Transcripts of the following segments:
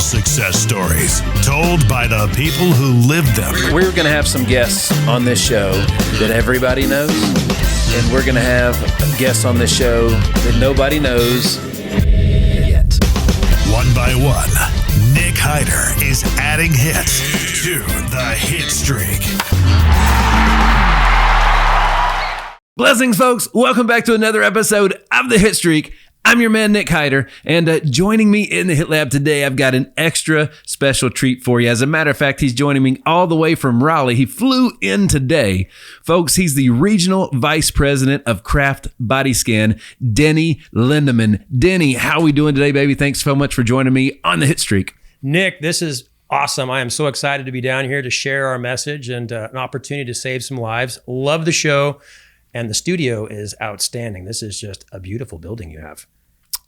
real success stories told by the people who lived them. We're going to have some guests on this show that everybody knows, and we're going to have guests on this show that nobody knows yet. One by one, Nick Hyder is adding hits to the Hitstreak. Blessings, folks. Welcome back to another episode of the Hitstreak. I'm your man, Nick Hyder, and joining me in the Hit Lab today, I've got an extra special treat for you. As a matter of fact, he's joining me all the way from Raleigh. He flew in today. Folks, he's the Regional Vice President of Craft Body Scan, Denny Lindemann. Denny, how are we doing today, baby? Thanks so much for joining me on the Hitstreak. Nick, this is awesome. I am so excited to be down here to share our message and an opportunity to save some lives. Love the show. And the studio is outstanding. This is just a beautiful building you have.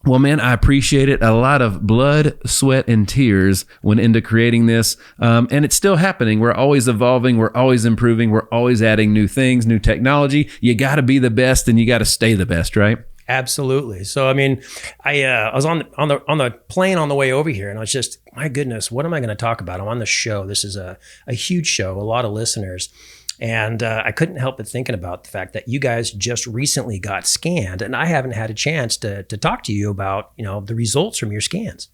Well, man, I appreciate it. A lot of blood, sweat, and tears went into creating this. And it's still happening. We're always evolving. We're always improving. We're always adding new things, new technology. You got to be the best and you got to stay the best, right? Absolutely. So, I mean, I was on the plane on the way over here, and I was just, my goodness, what am I going to talk about? I'm on the show. This is a huge show, a lot of listeners. And I couldn't help but thinking about the fact that you guys just recently got scanned, and I haven't had a chance to talk to you about, the results from your scans.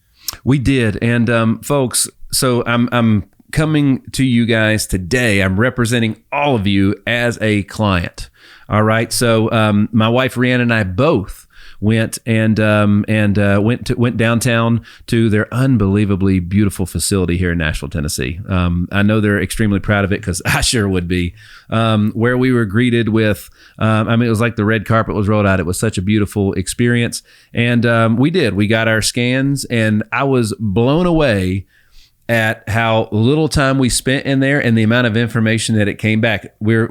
We did, and folks, so I'm coming to you guys today. I'm representing all of you as a client. All right, so my wife Rhiannon and I both went and went downtown to their unbelievably beautiful facility here in Nashville, Tennessee. I know they're extremely proud of it because I sure would be. Where we were greeted with, it was like the red carpet was rolled out. It was such a beautiful experience, and we got our scans, and I was blown away at how little time we spent in there and the amount of information that it came back. We're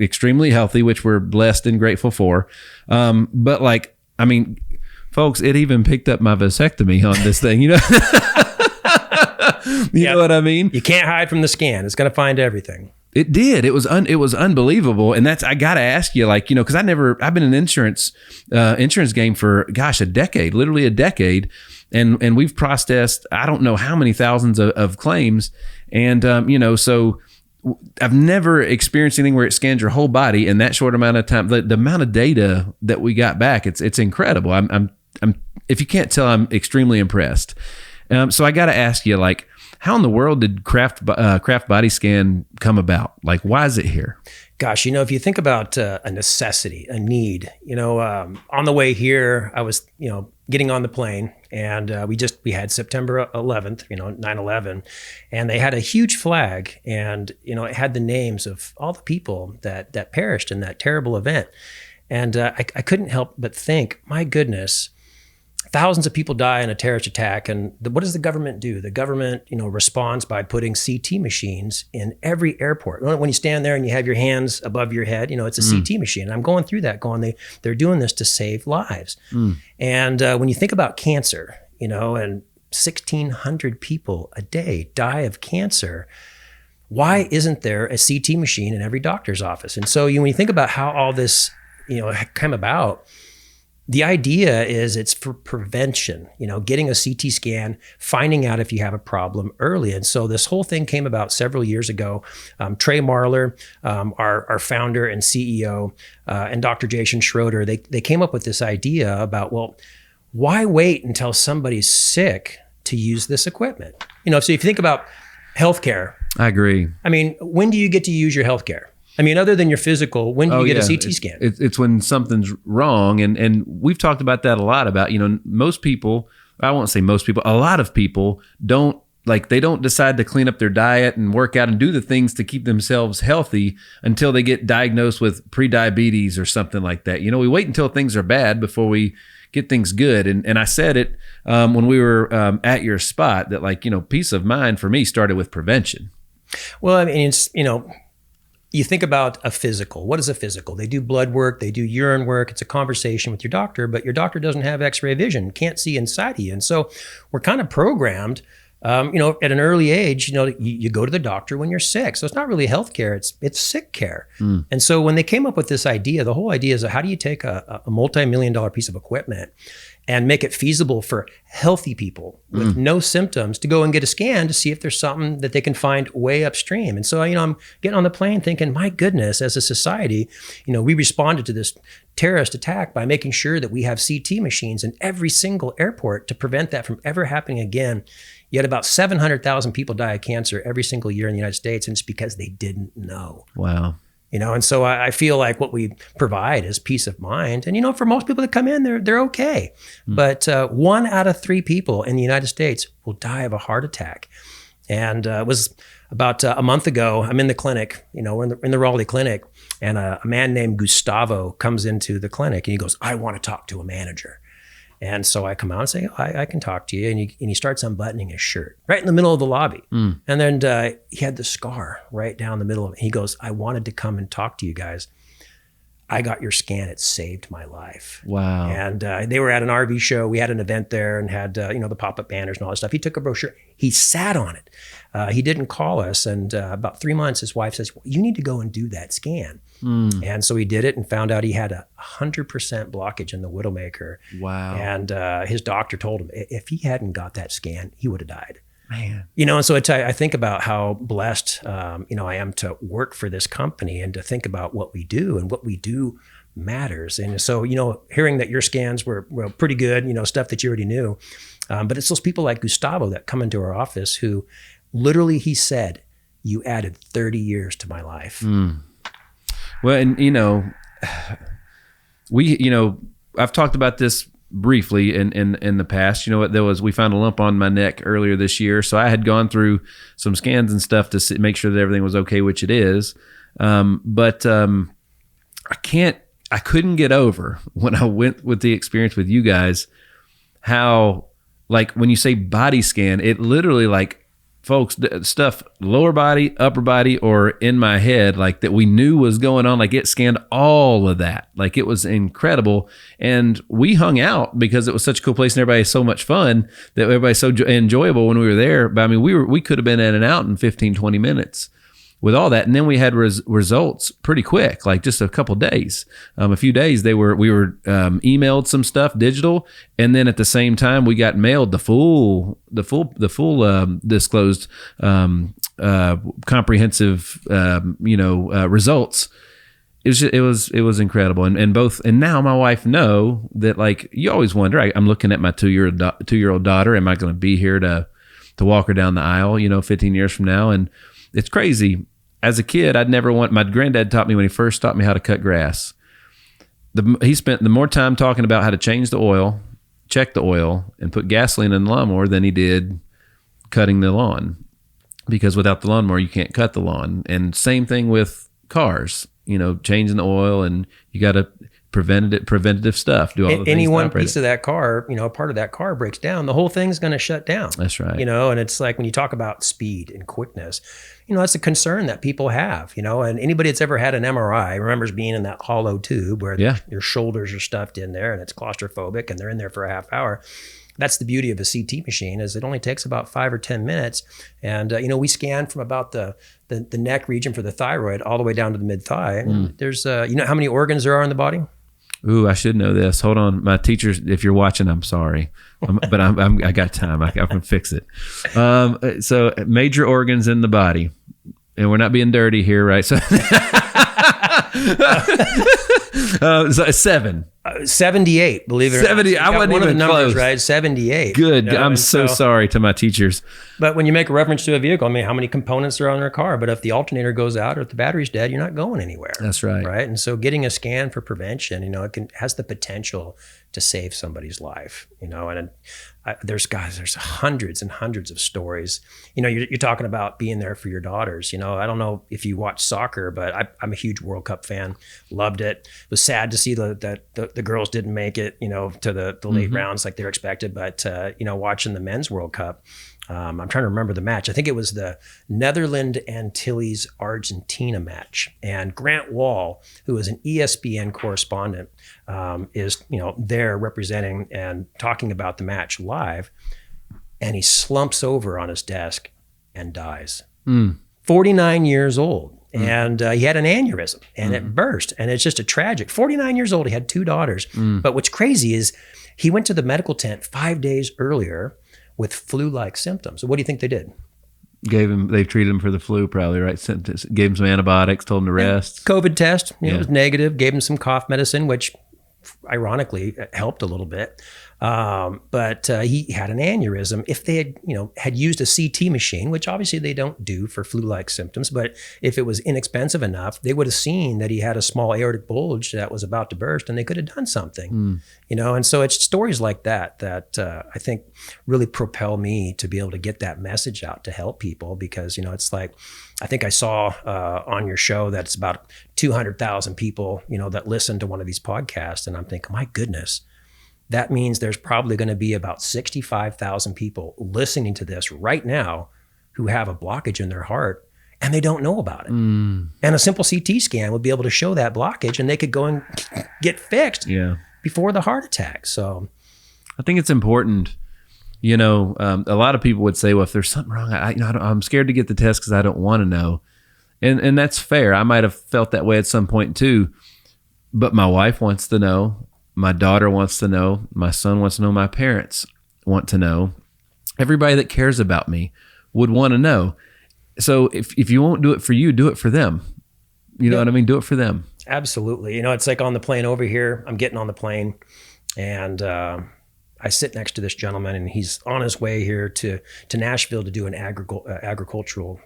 extremely healthy, which we're blessed and grateful for. But folks, it even picked up my vasectomy on this thing, you know what I mean? You can't hide from the scan. It's going to find everything. It did. It was unbelievable. And I got to ask you, because I've been in the insurance game for, a decade, literally a decade. And we've processed, I don't know how many thousands of claims. And, so I've never experienced anything where it scans your whole body in that short amount of time. The amount of data that we got back, it's incredible. I'm if you can't tell, I'm extremely impressed. So I got to ask you, how in the world did Craft Body Scan come about? Why is it here? Gosh, if you think about a necessity, a need, on the way here, I was, getting on the plane, and we had September 11th, 9/11, and they had a huge flag, and, it had the names of all the people that perished in that terrible event. And I couldn't help but think, my goodness, thousands of people die in a terrorist attack, and what does the government do? The government, responds by putting CT machines in every airport. When you stand there and you have your hands above your head, it's a CT machine. And I'm going through that, they're doing this to save lives. And when you think about cancer, and 1,600 people a day die of cancer, why isn't there a CT machine in every doctor's office? And so when you think about how all this, came about, the idea is it's for prevention, getting a CT scan, finding out if you have a problem early. And so this whole thing came about several years ago. Trey Marler, our founder and CEO, and Dr. Jason Schroeder, they came up with this idea about, well, why wait until somebody's sick to use this equipment? So if you think about healthcare. I agree. When do you get to use your healthcare? Other than your physical, when do you get a CT scan? It's when something's wrong. And we've talked about that a lot about, most people, I won't say most people, a lot of people don't decide to clean up their diet and work out and do the things to keep themselves healthy until they get diagnosed with pre-diabetes or something like that. We wait until things are bad before we get things good. And I said it when we were at your spot that peace of mind for me started with prevention. Well, it's, you think about a physical. What is a physical? They do blood work, they do urine work. It's a conversation with your doctor, but your doctor doesn't have x-ray vision, can't see inside of you. And so we're kind of programmed, at an early age, you go to the doctor when you're sick. So it's not really healthcare, it's sick care. And so when they came up with this idea, the whole idea is how do you take a multi-million-dollar piece of equipment and make it feasible for healthy people with no symptoms to go and get a scan to see if there's something that they can find way upstream. And so, I'm getting on the plane thinking, my goodness, as a society, we responded to this terrorist attack by making sure that we have CT machines in every single airport to prevent that from ever happening again. Yet about 700,000 people die of cancer every single year in the United States, and it's because they didn't know. Wow. And so I feel like what we provide is peace of mind. And, for most people that come in, they're okay. But 1 out of 3 people in the United States will die of a heart attack. And it was about a month ago, I'm in the clinic, we're in the Raleigh clinic, and a man named Gustavo comes into the clinic and he goes, I want to talk to a manager. And so I come out and say, I can talk to you. And he starts unbuttoning his shirt right in the middle of the lobby. And then he had the scar right down the middle of it. He goes, I wanted to come and talk to you guys. I got your scan. It saved my life. Wow. And they were at an RV show. We had an event there and had, the pop-up banners and all that stuff. He took a brochure. He sat on it. He didn't call us. And about 3 months, his wife says, well, you need to go and do that scan. And so he did it and found out he had 100% blockage in the widowmaker. Wow. And his doctor told him if he hadn't got that scan, he would have died. Man. And so I think about how blessed, I am to work for this company and to think about what we do, and what we do matters. And so, hearing that your scans were pretty good, stuff that you already knew. But it's those people like Gustavo that come into our office who literally, he said, you added 30 years to my life. Well, and I've talked about this briefly in the past. We found a lump on my neck earlier this year, so I had gone through some scans and stuff to make sure that everything was okay, which it is. But I couldn't get over when I went with the experience with you guys, how, like, when you say body scan, it literally, like, folks, stuff lower body, upper body, or in my head, like, that we knew was going on, like, it scanned all of that. Like, it was incredible. And we hung out because it was such a cool place and everybody had so much fun that everybody's so enjoyable when we were there. But I mean, we could have been in and out in 15, 20 minutes with all that. And then we had results pretty quick, like just a couple days, a few days. We were emailed some stuff digital. And then at the same time, we got mailed the full disclosed, comprehensive, results. It was incredible. And now my wife know that, like, you always wonder, I'm looking at my 2-year-old daughter. Am I going to be here to walk her down the aisle, 15 years from now? And it's crazy. As a kid, my granddad taught me when he first taught me how to cut grass. He spent the more time talking about how to change the oil, check the oil, and put gasoline in the lawnmower than he did cutting the lawn. Because without the lawnmower, you can't cut the lawn. And same thing with cars, changing the oil, and you got to preventative stuff. Do all the things. Any one piece of that car, part of that car breaks down, the whole thing's going to shut down. That's right. And it's like when you talk about speed and quickness, that's a concern that people have, and anybody that's ever had an MRI remembers being in that hollow tube where your shoulders are stuffed in there and it's claustrophobic and they're in there for a half hour. That's the beauty of a CT machine, is it only takes about 5 or 10 minutes. And, we scan from about the neck region for the thyroid all the way down to the mid-thigh. There's, how many organs there are in the body? Ooh, I should know this. Hold on. My teachers, if you're watching, I'm sorry. But I got time. I can fix it. So major organs in the body. And we're not being dirty here, right? So, so 7. 78, believe it or not. 70. I wasn't even close. Right? 78. Good. I'm so sorry to my teachers. But when you make a reference to a vehicle, how many components are on their car? But if the alternator goes out or if the battery's dead, you're not going anywhere. That's right. Right. And so getting a scan for prevention, it has the potential to save somebody's life, and there's hundreds and hundreds of stories. You're talking about being there for your daughters. I don't know if you watch soccer, but I'm a huge World Cup fan. Loved it. It was sad to see that the girls didn't make it, to the late rounds like they were expected. But watching the men's World Cup, I'm trying to remember the match. I think it was the Netherlands Antilles Argentina match, and Grant Wall, who is an ESPN correspondent, is there representing and talking about the match live, and he slumps over on his desk and dies. 49 years old. And he had an aneurysm and it burst, and it's just a tragic. 49 years old, he had 2 daughters. But what's crazy is He went to the medical tent 5 days earlier with flu-like symptoms. So what do you think they did? They treated him for the flu probably, right? Gave him some antibiotics, told him to rest. COVID test, it was negative, gave him some cough medicine, which ironically helped a little bit. But he had an aneurysm. If they had used a CT machine, which obviously they don't do for flu-like symptoms, but if it was inexpensive enough, they would have seen that he had a small aortic bulge that was about to burst, and they could have done something. And so it's stories like that I think really propel me to be able to get that message out to help people, because it's like, I think I saw on your show that it's about 200,000 people that listen to one of these podcasts, and I'm thinking, my goodness, that means there's probably going to be about 65,000 people listening to this right now who have a blockage in their heart and they don't know about it. And a simple CT scan would be able to show that blockage, and they could go and get fixed before the heart attack. So I think it's important. A lot of people would say, well, if there's something wrong, I'm scared to get the test because I don't want to know. And that's fair. I might have felt that way at some point too, but my wife wants to know. My daughter wants to know. My son wants to know. My parents want to know. Everybody that cares about me would want to know. So if you won't do it for you, do it for them. You know what I mean? Do it for them. Absolutely. It's like on the plane over here, I'm getting on the plane, and I sit next to this gentleman, and he's on his way here to Nashville to do an agricultural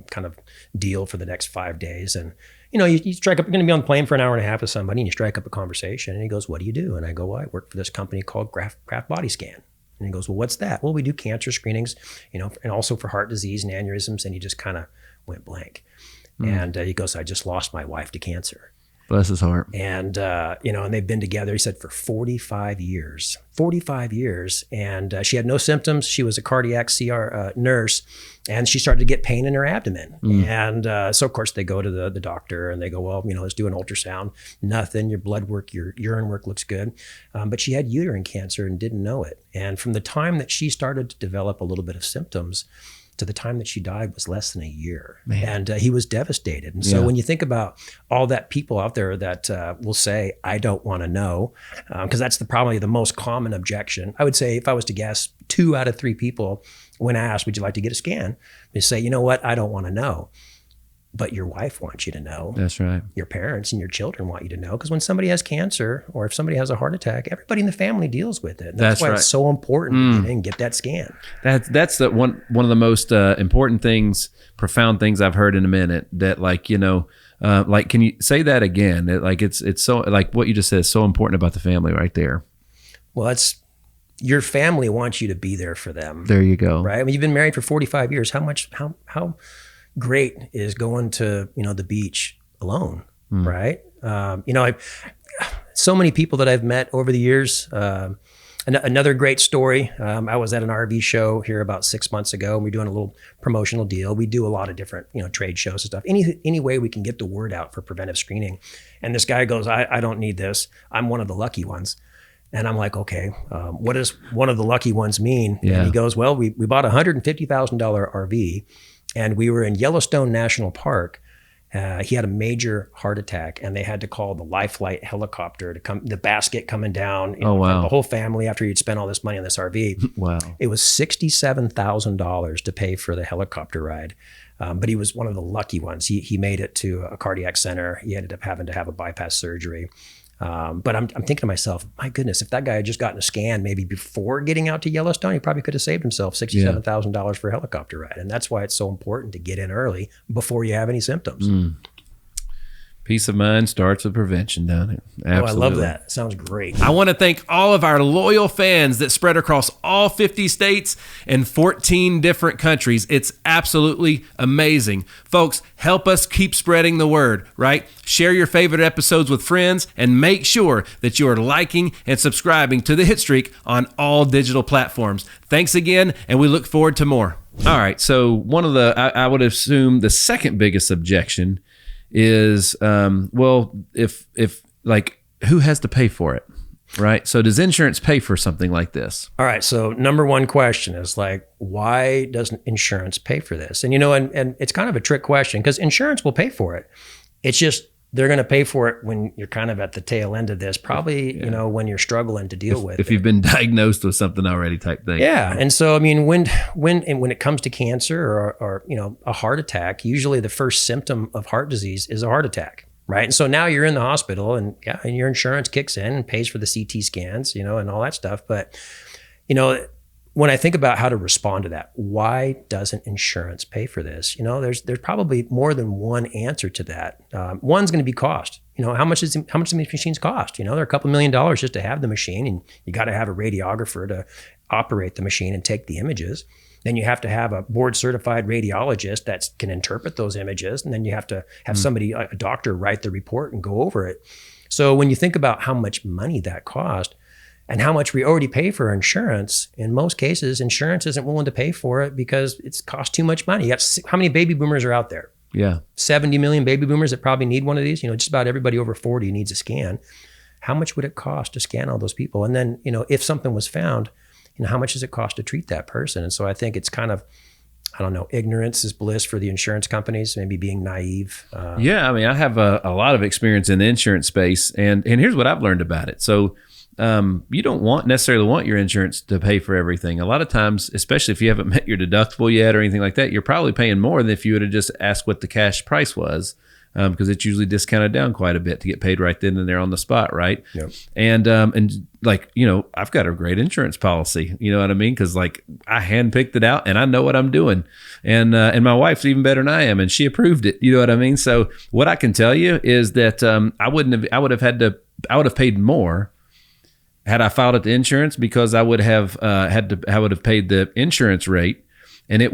kind of deal for the next 5 days. And you strike up, you're going to be on the plane for an hour and a half with somebody, and you strike up a conversation, and he goes, what do you do? And I go, well, I work for this company called Craft Body Scan. And he goes, well, what's that? Well, we do cancer screenings, and also for heart disease and aneurysms. And he just kind of went blank. And he goes, I just lost my wife to cancer. Bless his heart. And, and they've been together, he said, for 45 years. And she had no symptoms. She was a cardiac nurse, and she started to get pain in her abdomen. And so, of course, they go to the doctor, and they go, well, let's do an ultrasound. Nothing. Your blood work, your urine work looks good. But she had uterine cancer and didn't know it. And from the time that she started to develop a little bit of symptoms to the time that she died was less than a year. And he was devastated. And so when you think about all that people out there that will say, I don't want to know, because that's probably the most common objection. I would say, if I was to guess, 2 out of 3 people, when asked, would you like to get a scan? They say, you know what, I don't want to know. But your wife wants you to know. That's right. Your parents and your children want you to know, because when somebody has cancer, or if somebody has a heart attack, everybody in the family deals with it. And that's why it's so important to get in, get that scan. That's the one of the most important things, profound things I've heard in a minute. That can you say that again? It's so, like what you just said is so important about the family right there. Well, your family wants you to be there for them. There you go. Right. I mean, you've been married for 45 years. How great is going to the beach alone, right? So many people that I've met over the years. Another great story. I was at an RV show here about 6 months ago, and we're doing a little promotional deal. We do a lot of different trade shows and stuff. Any way we can get the word out for preventive screening. And this guy goes, I don't need this. I'm one of the lucky ones. And I'm like, okay, what does one of the lucky ones mean? Yeah. And he goes, well, we bought a $150,000 RV. And we were in Yellowstone National Park. He had a major heart attack, and they had to call the Life Flight helicopter to come, the basket coming down. Wow. The whole family, after he'd spent all this money on this RV. Wow. It was $67,000 to pay for the helicopter ride. But he was one of the lucky ones. He made it to a cardiac center. He ended up having to have a bypass surgery. But I'm thinking to myself, my goodness, if that guy had just gotten a scan maybe before getting out to Yellowstone, he probably could have saved himself $67,000 for a helicopter ride. And that's why it's so important to get in early before you have any symptoms. Peace of mind starts with prevention, down here. Absolutely. Oh, I love that. Sounds great. I want to thank all of our loyal fans that spread across all 50 states and 14 different countries. It's absolutely amazing. Folks, help us keep spreading the word, right? Share your favorite episodes with friends, and make sure that you are liking and subscribing to the Hitstreak on all digital platforms. Thanks again, and we look forward to more. All right, so one of I would assume the second biggest objection is, if who has to pay for it, right? So does insurance pay for something like this? All right. So number one question is why doesn't insurance pay for this? And, and it's kind of a trick question, because insurance will pay for it. It's just they're going to pay for it when you're kind of at the tail end of this, probably, when you're struggling to deal with it. If you've been diagnosed with something already type thing. Yeah. And so, I mean, when it comes to cancer or a heart attack, usually the first symptom of heart disease is a heart attack. Right. And so now you're in the hospital and your insurance kicks in and pays for the CT scans, and all that stuff. But, when I think about how to respond to that, why doesn't insurance pay for this? There's probably more than one answer to that. One's going to be cost. How much do these machines cost? They're a couple $1 million just to have the machine, and you got to have a radiographer to operate the machine and take the images. Then you have to have a board certified radiologist that can interpret those images. And then you have to have somebody, a doctor, write the report and go over it. So when you think about how much money that cost and how much we already pay for insurance, in most cases, insurance isn't willing to pay for it because it's cost too much money. How many baby boomers are out there? Yeah. 70 million baby boomers that probably need one of these. Just about everybody over 40 needs a scan. How much would it cost to scan all those people? And then, if something was found, how much does it cost to treat that person? And so I think it's kind of, I don't know, ignorance is bliss for the insurance companies, maybe being naive. Yeah, I mean, I have a lot of experience in the insurance space, and here's what I've learned about it. So you don't necessarily want your insurance to pay for everything. A lot of times, especially if you haven't met your deductible yet or anything like that, you're probably paying more than if you would have just asked what the cash price was. Because it's usually discounted down quite a bit to get paid right then and there on the spot, right? Yep. And I've got a great insurance policy, you know what I mean? Because I handpicked it out and I know what I'm doing, and my wife's even better than I am, and she approved it, you know what I mean? So what I can tell you is that I would have paid more had I filed at the insurance, because I would have paid the insurance rate. And I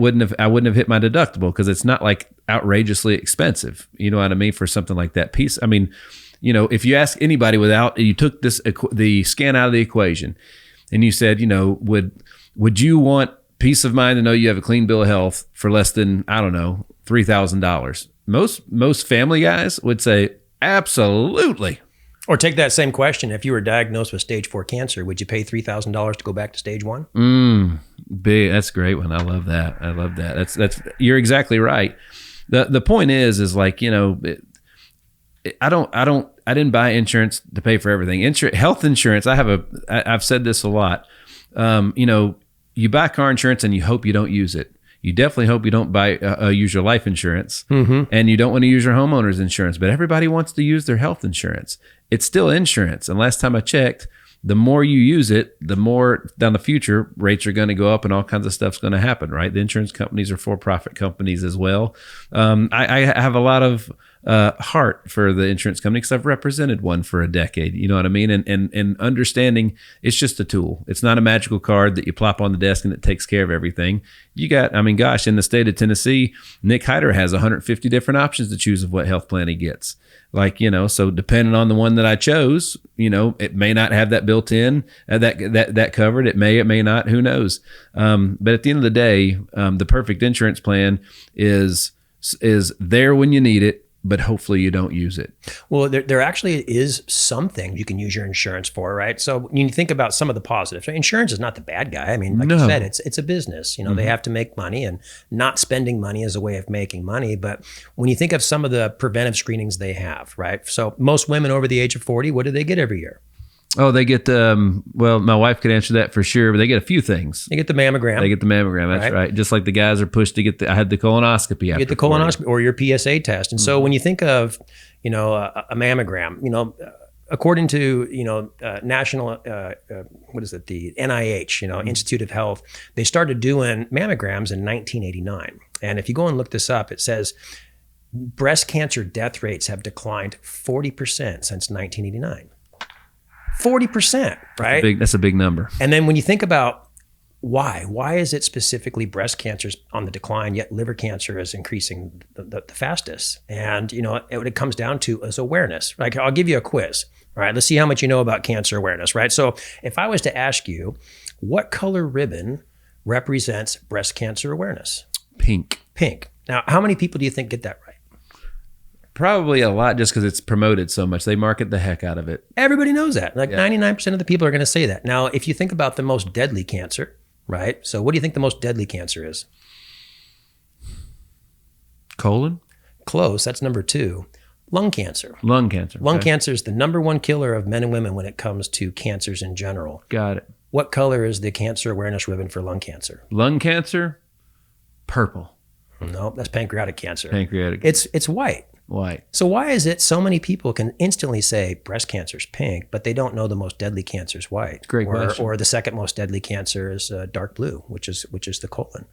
wouldn't have hit my deductible because it's not outrageously expensive. You know what I mean? For something like that piece. I mean, if you ask anybody you took the scan out of the equation and you said, would you want peace of mind to know you have a clean bill of health for less than, I don't know, $3,000? Most family guys would say, absolutely. Or take that same question. If you were diagnosed with stage 4 cancer, would you pay $3,000 to go back to stage 1? Big. That's a great one. I love that. That's you're exactly right. The point is I didn't buy insurance to pay for everything. Health insurance. I've said this a lot. You buy car insurance and you hope you don't use it. You definitely hope you don't use your life insurance, and you don't want to use your homeowner's insurance, but everybody wants to use their health insurance. It's still insurance. And last time I checked, the more you use it, the more down the future rates are going to go up and all kinds of stuff's going to happen, right? The insurance companies are for-profit companies as well. I have a lot of heart for the insurance company because I've represented one for a decade. You know what I mean? And understanding it's just a tool. It's not a magical card that you plop on the desk and it takes care of everything. In the state of Tennessee, Nick Hyder has 150 different options to choose of what health plan he gets. So depending on the one that I chose, it may not have that built in, that covered. It may not, who knows? But at the end of the day, the perfect insurance plan is there when you need it, but hopefully you don't use it. Well, there actually is something you can use your insurance for, right? So when you think about some of the positives, insurance is not the bad guy. I mean, you said, it's a business. They have to make money, and not spending money is a way of making money. But when you think of some of the preventive screenings they have, right? So most women over the age of 40, what do they get every year? Oh, they get my wife could answer that for sure, but they get a few things. They get the mammogram. That's right. Just like the guys are pushed to get I had the colonoscopy. You get the colonoscopy or your PSA test. And so when you think of, a mammogram, according to, national, the NIH, Institute of Health, they started doing mammograms in 1989. And if you go and look this up, it says breast cancer death rates have declined 40% since 1989. 40%, right? That's a big number. And then when you think about why is it specifically breast cancer on the decline, yet liver cancer is increasing the fastest? And, what it comes down to is awareness. Like, I'll give you a quiz. All right, let's see how much you know about cancer awareness, right? So if I was to ask you, what color ribbon represents breast cancer awareness? Pink. Now, how many people do you think get that right? Probably a lot, just because it's promoted so much. They market the heck out of it. Everybody knows that. 99% of the people are going to say that. Now, if you think about the most deadly cancer, right? So what do you think the most deadly cancer is? Colon? Close. That's number 2. Lung cancer. Lung cancer. Lung Okay. cancer is the number one killer of men and women when it comes to cancers in general. Got it. What color is the cancer awareness ribbon for lung cancer? Lung cancer, purple. No, that's pancreatic cancer. Pancreatic. It's white. White. So why is it so many people can instantly say breast cancer is pink, but they don't know the most deadly cancer is white? Great question. Or the second most deadly cancer is dark blue, which is the colon.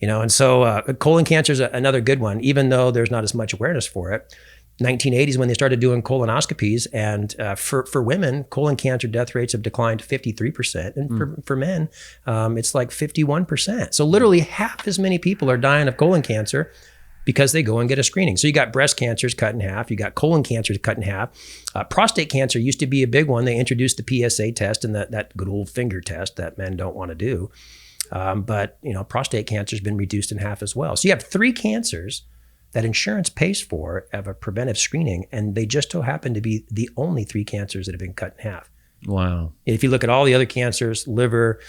And so colon cancer is another good one, even though there's not as much awareness for it. 1980s when they started doing colonoscopies, and for women, colon cancer death rates have declined to 53%, and for men, it's like 51%. So literally half as many people are dying of colon cancer because they go and get a screening. So you got breast cancers cut in half, you got colon cancers cut in half. Prostate cancer used to be a big one. They introduced the PSA test and that good old finger test that men don't want to do. But prostate cancer has been reduced in half as well. So you have 3 cancers that insurance pays for of a preventive screening, and they just so happen to be the only 3 cancers that have been cut in half. Wow. If you look at all the other cancers, liver,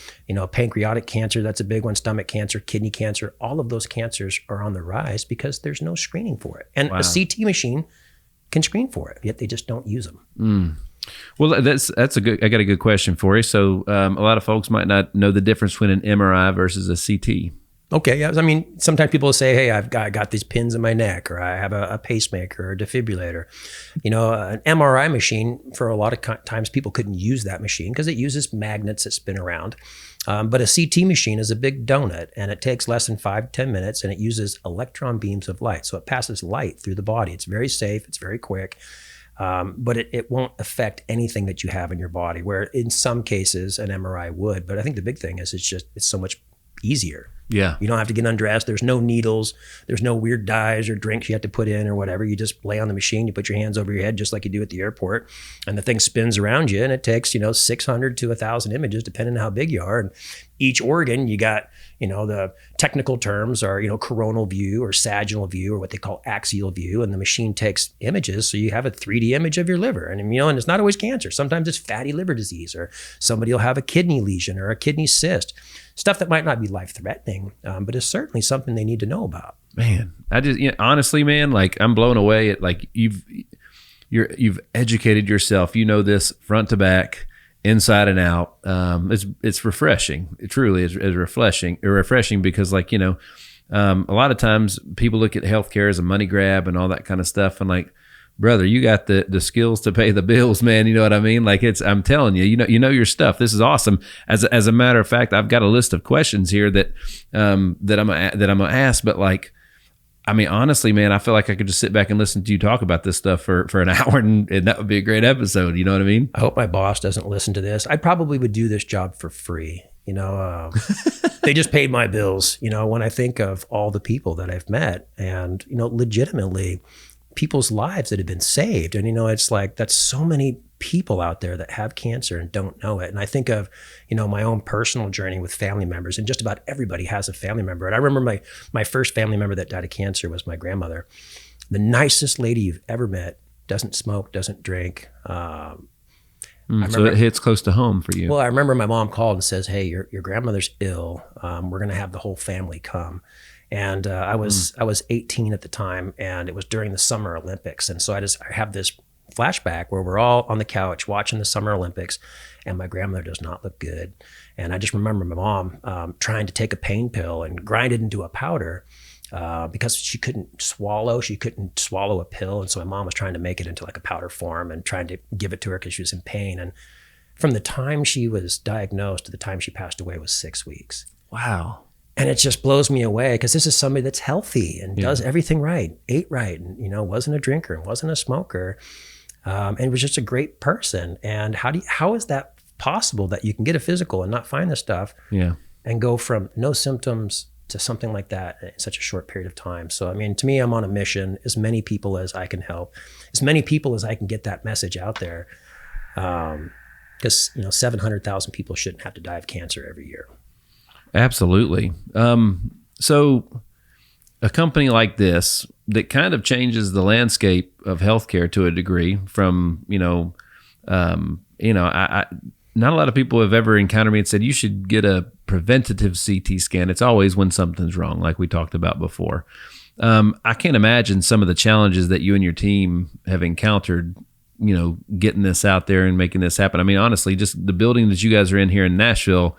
pancreatic cancer, that's a big one, stomach cancer, kidney cancer, all of those cancers are on the rise because there's no screening for it. And a CT machine can screen for it, yet they just don't use them. Well, I got a good question for you. So a lot of folks might not know the difference between an MRI versus a CT. Okay, yeah. I mean, sometimes people will say, hey, I got these pins in my neck, or I have a pacemaker or a defibrillator. An MRI machine, for a lot of times people couldn't use that machine because it uses magnets that spin around. But a CT machine is a big donut, and it takes less than 5-10 minutes, and it uses electron beams of light. So it passes light through the body. It's very safe. It's very quick. But it won't affect anything that you have in your body, where in some cases an MRI would. But I think the big thing is it's so much easier. Yeah. You don't have to get undressed. There's no needles. There's no weird dyes or drinks you have to put in or whatever. You just lay on the machine. You put your hands over your head just like you do at the airport, and the thing spins around you, and it takes 600 to 1,000 images depending on how big you are. And each organ, you got the technical terms are coronal view or sagittal view or what they call axial view, and the machine takes images, so you have a 3D image of your liver. And and it's not always cancer. Sometimes it's fatty liver disease, or somebody will have a kidney lesion or a kidney cyst. Stuff that might not be life-threatening, but is certainly something they need to know about. Man, I just honestly, man, like I'm blown away at like you've educated yourself. This front to back, inside and out. It's refreshing. It truly is refreshing because a lot of times people look at healthcare as a money grab and all that kind of stuff, and like, brother, you got the skills to pay the bills, man. You know what I mean? Like I'm telling you, you know your stuff. This is awesome. As a matter of fact, I've got a list of questions here that I'm gonna ask. But honestly, man, I feel like I could just sit back and listen to you talk about this stuff for an hour, and that would be a great episode. You know what I mean? I hope my boss doesn't listen to this. I probably would do this job for free. They just paid my bills. When I think of all the people that I've met, and legitimately people's lives that have been saved. And, it's like, that's so many people out there that have cancer and don't know it. And I think of, my own personal journey with family members, and just about everybody has a family member. And I remember my first family member that died of cancer was my grandmother. The nicest lady you've ever met, doesn't smoke, doesn't drink. So it hits close to home for you. Well, I remember my mom called and says, hey, your grandmother's ill. We're going to have the whole family come. And I was 18 at the time, and it was during the Summer Olympics. And so I have this flashback where we're all on the couch watching the Summer Olympics, and my grandmother does not look good. And I just remember my mom trying to take a pain pill and grind it into a powder because she couldn't swallow a pill. And so my mom was trying to make it into like a powder form and trying to give it to her because she was in pain. And from the time she was diagnosed to the time she passed away was 6 weeks. Wow. And it just blows me away because this is somebody that's healthy and does everything right, ate right, and wasn't a drinker and wasn't a smoker, and was just a great person. And how is that possible that you can get a physical and not find the stuff, and go from no symptoms to something like that in such a short period of time? So to me, I'm on a mission. As many people as I can help, as many people as I can get that message out there, because 700,000 people shouldn't have to die of cancer every year. Absolutely. So a company like this that kind of changes the landscape of healthcare to a degree from, not a lot of people have ever encountered me and said, you should get a preventative CT scan. It's always when something's wrong, like we talked about before. I can't imagine some of the challenges that you and your team have encountered, getting this out there and making this happen. I mean, honestly, just the building that you guys are in here in Nashville,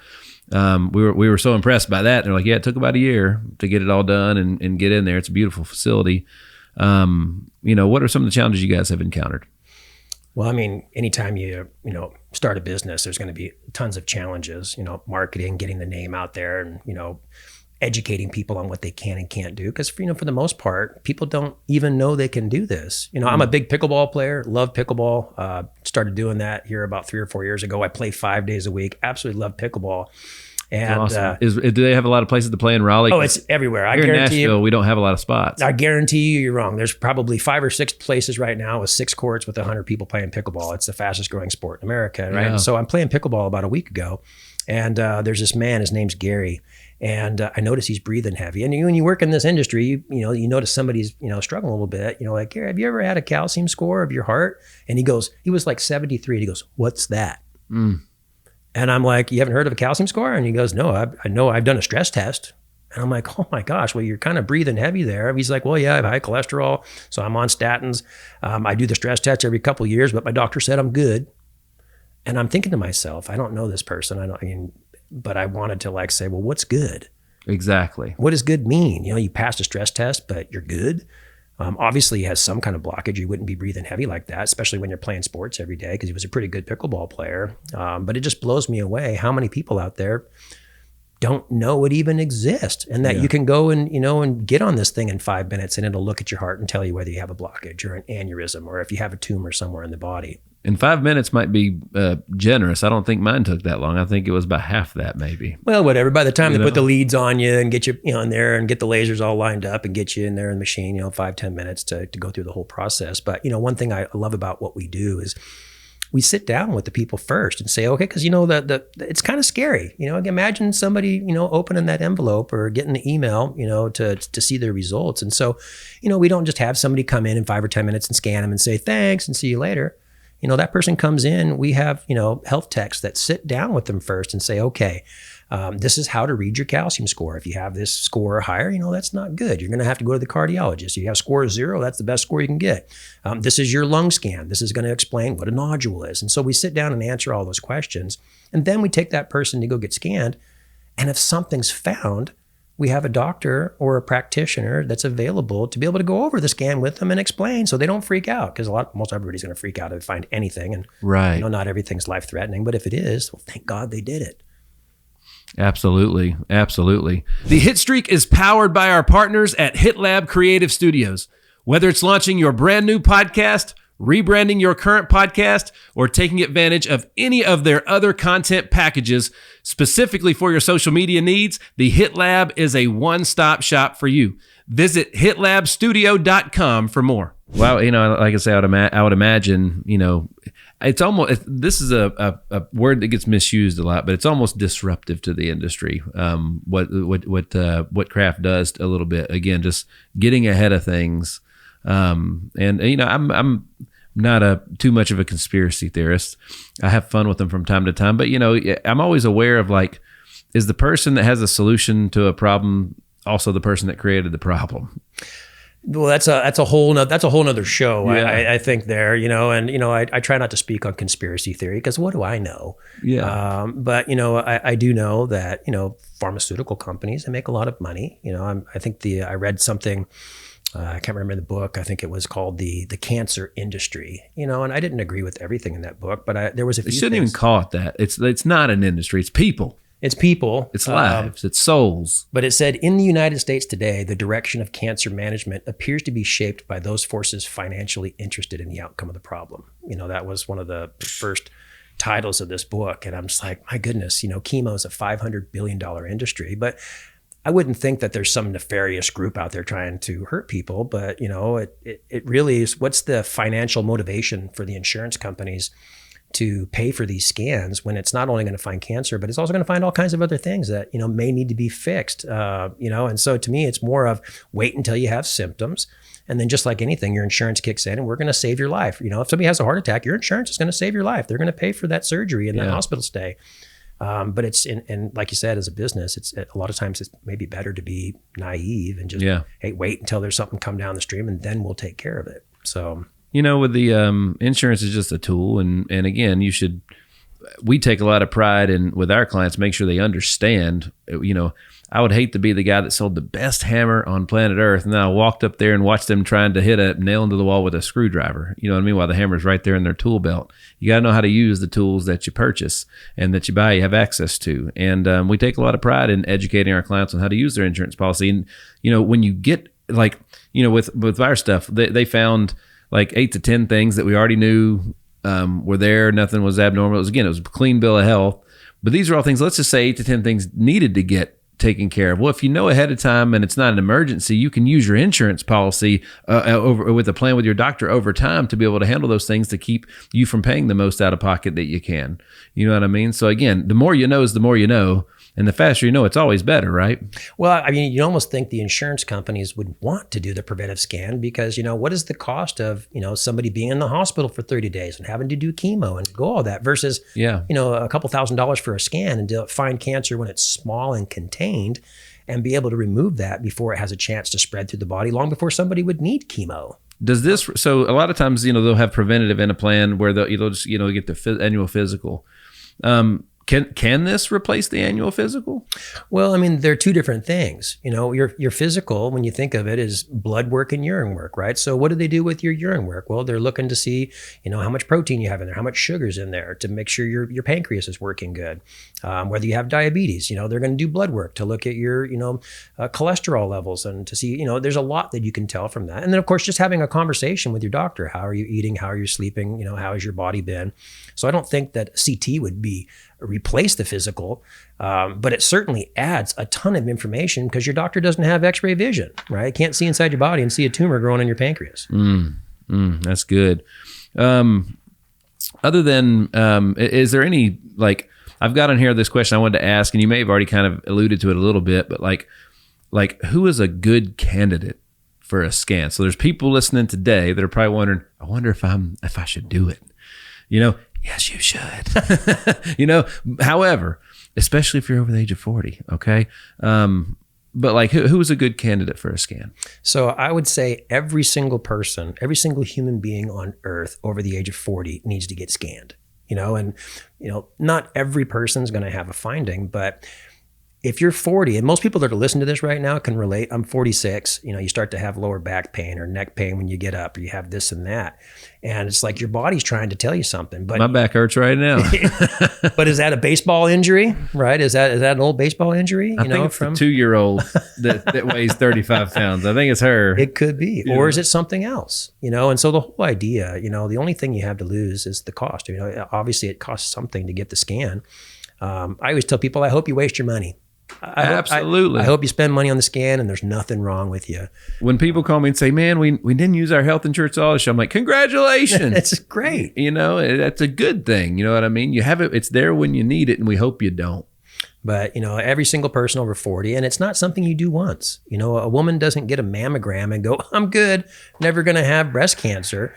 we were so impressed by that. They're like, yeah, it took about a year to get it all done and get in there. It's a beautiful facility. What are some of the challenges you guys have encountered? Well, I mean, anytime you start a business, there's going to be tons of challenges, marketing, getting the name out there, and, educating people on what they can and can't do. Because, for the most part, people don't even know they can do this. I'm a big pickleball player, love pickleball. Started doing that here about 3 or 4 years ago. I play 5 days a week, absolutely love pickleball. And awesome. Do they have a lot of places to play in Raleigh? Oh, it's everywhere. Here in Nashville, we don't have a lot of spots. I guarantee you're wrong. There's probably 5 or 6 places right now with 6 courts with 100 people playing pickleball. It's the fastest growing sport in America, right? Yeah. So I'm playing pickleball about a week ago, and there's this man. His name's Gary, and I notice he's breathing heavy. And when you work in this industry, you notice somebody's struggling a little bit. Like, Gary, have you ever had a calcium score of your heart? And he was like 73. And he goes, "What's that?" And I'm like, "You haven't heard of a calcium score?" And he goes, "No, I know. I've done a stress test." And I'm like, "Oh my gosh, well, you're kind of breathing heavy there." And he's like, "Well, yeah, I have high cholesterol, so I'm on statins. I do the stress test every couple of years, but my doctor said I'm good." And I'm thinking to myself, I don't know this person. But I wanted to say, well, what's good? Exactly. What does good mean? You passed a stress test, but you're good. Obviously, he has some kind of blockage. You wouldn't be breathing heavy like that, especially when you're playing sports every day, because he was a pretty good pickleball player. But it just blows me away how many people out there don't know it even exists, and that you can go and and get on this thing in 5 minutes, and it'll look at your heart and tell you whether you have a blockage or an aneurysm or if you have a tumor somewhere in the body. And 5 minutes might be generous. I don't think mine took that long. I think it was about half that, maybe. Well, whatever. By the time they put the leads on you and get you in there and get the lasers all lined up and get you in there in the machine, 5-10 minutes to go through the whole process. But one thing I love about what we do is we sit down with the people first and say, okay, because it's kind of scary. Imagine somebody opening that envelope or getting the email to see their results. And so we don't just have somebody come in 5 or 10 minutes and scan them and say thanks and see you later. That person comes in, we have, health techs that sit down with them first and say, okay, this is how to read your calcium score. If you have this score or higher, that's not good. You're going to have to go to the cardiologist. If you have score 0, that's the best score you can get. This is your lung scan. This is going to explain what a nodule is. And so we sit down and answer all those questions. And then we take that person to go get scanned. And if something's found, we have a doctor or a practitioner that's available to be able to go over the scan with them and explain so they don't freak out, because most everybody's going to freak out if they find anything. And right. Not everything's life-threatening, but if it is, well, thank God they did it. Absolutely. Absolutely. The Hitstreak is powered by our partners at HitLab Creative Studios. Whether it's launching your brand new podcast, rebranding your current podcast, or taking advantage of any of their other content packages specifically for your social media needs, the HitLab is a one-stop shop for you. Visit hitlabstudio.com for more. Wow, like I say, I would imagine, it's almost, this is a word that gets misused a lot, but it's almost disruptive to the industry. What craft does a little bit, again, just getting ahead of things. I'm not too much of a conspiracy theorist. I have fun with them from time to time, but I'm always aware of is the person that has a solution to a problem also the person that created the problem? Well, that's a whole nother show. Yeah. I think there, I try not to speak on conspiracy theory because what do I know? Yeah. But I do know that pharmaceutical companies, they make a lot of money. I think I read something. I can't remember the book. I think it was called the cancer industry. And I didn't agree with everything in that book, but there was a few. You shouldn't things. even call it that. It's not an industry. It's people. It's people. It's lives. It's souls. But it said, in the United States today, the direction of cancer management appears to be shaped by those forces financially interested in the outcome of the problem. That was one of the first titles of this book. And I'm just like, my goodness, chemo is a $500 billion industry. But I wouldn't think that there's some nefarious group out there trying to hurt people. But, it really is, what's the financial motivation for the insurance companies to pay for these scans when it's not only going to find cancer, but it's also going to find all kinds of other things that, may need to be fixed, and so to me, it's more of wait until you have symptoms. And then just like anything, your insurance kicks in and we're going to save your life. If somebody has a heart attack, your insurance is going to save your life. They're going to pay for that surgery and that hospital stay. But it's, and like you said, as a business, it's a lot of times it's maybe better to be naive and just, hey, wait until there's something come down the stream and then we'll take care of it. So, with the insurance is just a tool. And again, we take a lot of pride in with our clients, make sure they understand, I would hate to be the guy that sold the best hammer on planet Earth, and then I walked up there and watched them trying to hit a nail into the wall with a screwdriver. You know what I mean? While the hammer's right there in their tool belt. You got to know how to use the tools that you purchase and that you buy, you have access to. And we take a lot of pride in educating our clients on how to use their insurance policy. And, when you get with our stuff, they found like 8 to 10 things that we already knew were there. Nothing was abnormal. It was a clean bill of health. But these are all things, let's just say 8 to 10 things needed to get taken care of. Well, if you know ahead of time and it's not an emergency, you can use your insurance policy with a plan with your doctor over time to be able to handle those things to keep you from paying the most out of pocket that you can. You know what I mean? So again, the more you know is the more you know. And the faster you know, it's always better, right? Well, I mean, you almost think the insurance companies would want to do the preventive scan because, what is the cost of, somebody being in the hospital for 30 days and having to do chemo and go all that versus, a couple $1,000s for a scan and to find cancer when it's small and contained and be able to remove that before it has a chance to spread through the body long before somebody would need chemo. Does this, so a lot of times, they'll have preventative in a plan where they'll just, get the annual physical. Can this replace the annual physical? Well, I mean, they're two different things. Your physical, when you think of it, is blood work and urine work, right? So what do they do with your urine work? Well, they're looking to see, how much protein you have in there, how much sugar's in there to make sure your pancreas is working good. Whether you have diabetes, they're going to do blood work to look at your, cholesterol levels and to see, there's a lot that you can tell from that. And then, of course, just having a conversation with your doctor. How are you eating? How are you sleeping? How has your body been? So I don't think that CT would be replace the physical, but it certainly adds a ton of information because your doctor doesn't have x-ray vision, right? Can't see inside your body and see a tumor growing in your pancreas. That's good. Other than, is there any, I've got on here this question I wanted to ask, and you may have already kind of alluded to it a little bit, but like who is a good candidate for a scan? So there's people listening today that are probably wondering, I wonder if I should do it. Yes, you should. However, especially if you're over the age of 40, okay? But who is a good candidate for a scan? So I would say every single person, every single human being on earth over the age of 40 needs to get scanned, and not every person's going to have a finding, but if you're 40, and most people that are listening to this right now can relate. I'm 46. You start to have lower back pain or neck pain when you get up, or you have this and that. And it's like your body's trying to tell you something. But my back hurts right now. But is that a baseball injury, right? Is that an old baseball injury? I think it's the 2-year-old that weighs 35 pounds. I think it's her. It could be. Yeah. Or is it something else? And so the whole idea, the only thing you have to lose is the cost. Obviously it costs something to get the scan. I always tell people, I hope you waste your money. Absolutely. I hope you spend money on the scan and there's nothing wrong with you. When people call me and say, man, we didn't use our health insurance all this, I'm like, congratulations. That's great. That's a good thing. You know what I mean? You have it. It's there when you need it, and we hope you don't. But, every single person over 40, and it's not something you do once. A woman doesn't get a mammogram and go, I'm good, never going to have breast cancer.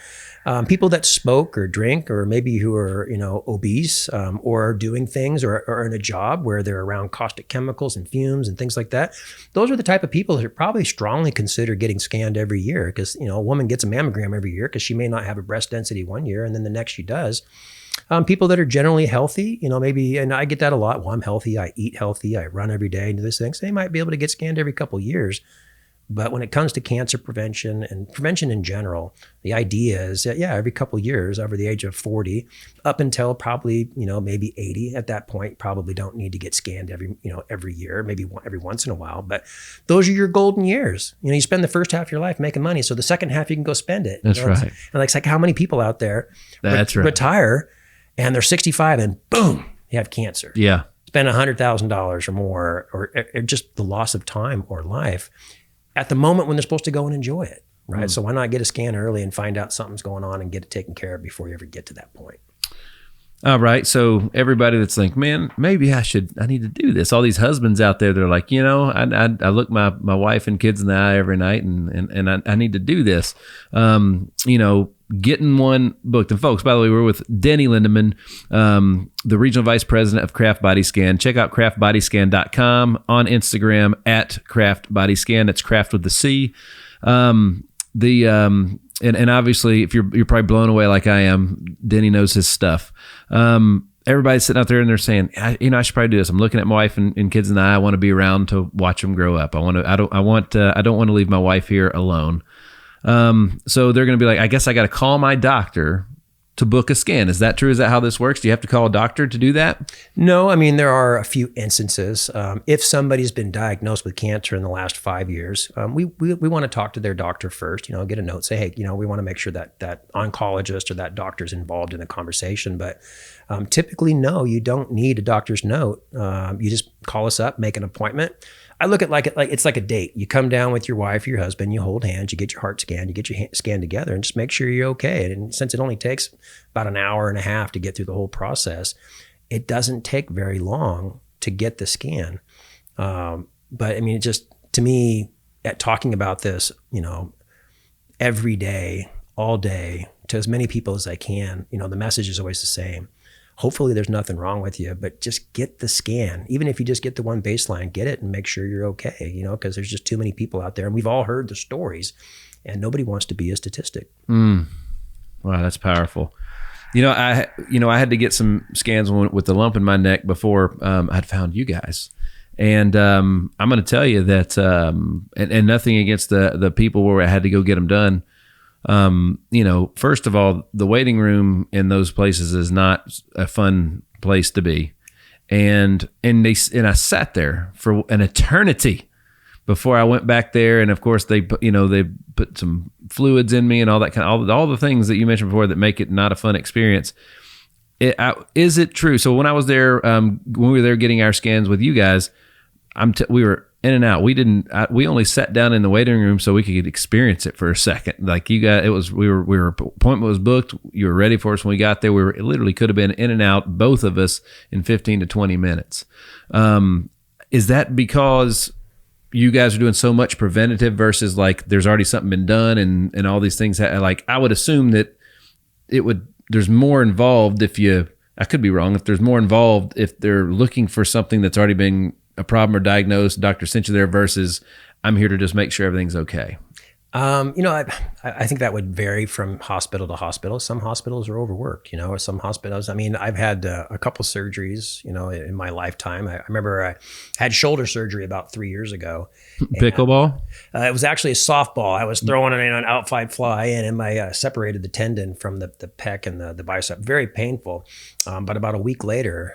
People that smoke or drink, or maybe who are, obese, or are doing things or are in a job where they're around caustic chemicals and fumes and things like that. Those are the type of people that probably strongly consider getting scanned every year because, a woman gets a mammogram every year because she may not have a breast density one year and then the next she does. People that are generally healthy, maybe, and I get that a lot. Well, I'm healthy, I eat healthy, I run every day and do this thing. So they might be able to get scanned every couple of years. But when it comes to cancer prevention and prevention in general, the idea is that, every couple of years over the age of 40, up until probably, maybe 80 at that point, probably don't need to get scanned every year, maybe every once in a while. But those are your golden years. You spend the first half of your life making money. So the second half, you can go spend it. That's right. And it's like how many people out there retire and they're 65 and boom, you have cancer. Yeah. Spend $100,000 or more, or just the loss of time or life at the moment when they're supposed to go and enjoy it, right? So why not get a scan early and find out something's going on and get it taken care of before you ever get to that point? All right. So everybody that's like, man, maybe I need to do this. All these husbands out there, they're like, I look my wife and kids in the eye every night and I need to do this. getting one booked. And folks, by the way, we're with Denny Lindemann, the Regional Vice President of Craft Body Scan. Check out craftbodyscan.com, on Instagram at Craft Body Scan. That's Craft with the C. And obviously, if you're probably blown away like I am, Denny knows his stuff. Everybody's sitting out there and they're saying, I should probably do this. I'm looking at my wife and kids and I want to be around to watch them grow up. I don't want to leave my wife here alone. So they're going to be like, I guess I got to call my doctor to book a scan. Is that true? Is that how this works? Do you have to call a doctor to do that? No, I mean, there are a few instances. If somebody's been diagnosed with cancer in the last 5 years, we want to talk to their doctor first, get a note, say, hey, we want to make sure that oncologist or that doctor's involved in the conversation. But typically, no, you don't need a doctor's note. You just call us up, make an appointment. I look at like it's like a date. You come down with your wife, your husband, you hold hands, you get your heart scanned, you get your scan together, and just make sure you're okay. And since it only takes about an hour and a half to get through the whole process, it doesn't take very long to get the scan. But I mean, it just, to me, at talking about this, every day, all day, to as many people as I can, the message is always the same. Hopefully there's nothing wrong with you, but just get the scan. Even if you just get the one baseline, get it and make sure you're okay, because there's just too many people out there. And we've all heard the stories and nobody wants to be a statistic. Wow, that's powerful. I had to get some scans with the lump in my neck before I'd found you guys. And I'm going to tell you that, and nothing against the people where I had to go get them done. First of all, the waiting room in those places is not a fun place to be. And I sat there for an eternity before I went back there. And of course they put some fluids in me and all that kind of, all the things that you mentioned before that make it not a fun experience. Is it true? So when I was there, when we were there getting our scans with you guys, we were in and out. We only sat down in the waiting room so we could experience it for a second. Like appointment was booked. You were ready for us when we got there. It literally could have been in and out, both of us, in 15 to 20 minutes. Is that because you guys are doing so much preventative versus like there's already something been done and all these things? Like I would assume that there's more involved I could be wrong, if there's more involved if they're looking for something that's already been a problem or diagnosed, doctor sent you there, versus I'm here to just make sure everything's okay. I think that would vary from hospital to hospital. Some hospitals are overworked, or some hospitals. I mean, I've had a couple surgeries, in my lifetime. I remember I had shoulder surgery about 3 years ago. Pickleball? It was actually a softball. I was throwing it in an outside fly and I separated the tendon from the pec and the bicep. Very painful. But about a week later,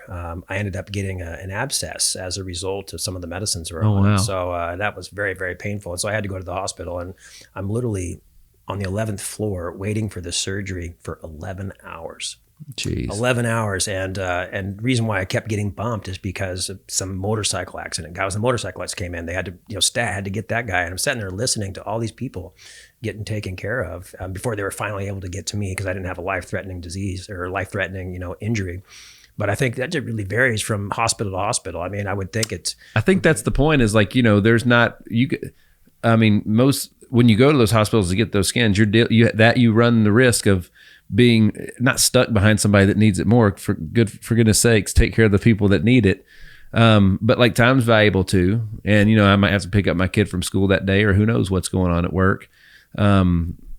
I ended up getting an abscess as a result of some of the medicines were on. Wow. So that was very, very painful. And so I had to go to the hospital, and I'm literally on the 11th floor waiting for the surgery for 11 hours. Jeez. 11 hours. And the reason why I kept getting bumped is because of some motorcycle accident. Guys and motorcyclists came in. They had to, stat had to get that guy. And I'm sitting there listening to all these people getting taken care of before they were finally able to get to me, because I didn't have a life-threatening disease or life-threatening, injury. But I think that just really varies from hospital to hospital. I mean, I would think I think that's the point, is like, there's not, when you go to those hospitals to get those scans, you run the risk of being not stuck behind somebody that needs it more. For goodness sakes, take care of the people that need it. But like, time's valuable too. And, I might have to pick up my kid from school that day, or who knows what's going on at work. I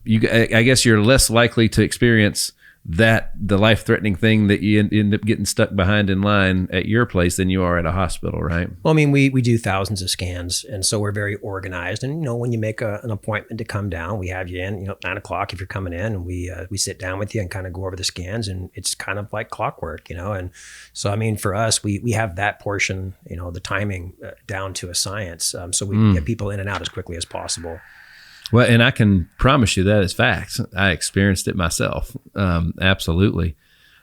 guess you're less likely to experience the life-threatening thing that you end up getting stuck behind in line at your place than you are at a hospital, right? Well, I mean, we do thousands of scans, and so we're very organized. And when you make an appointment to come down, we have you in, 9:00 if you're coming in, and we sit down with you and kind of go over the scans, and it's kind of like clockwork, And so, I mean, for us, we have that portion, the timing down to a science, so we can get people in and out as quickly as possible. Well, and I can promise you that is facts. I experienced it myself. Absolutely.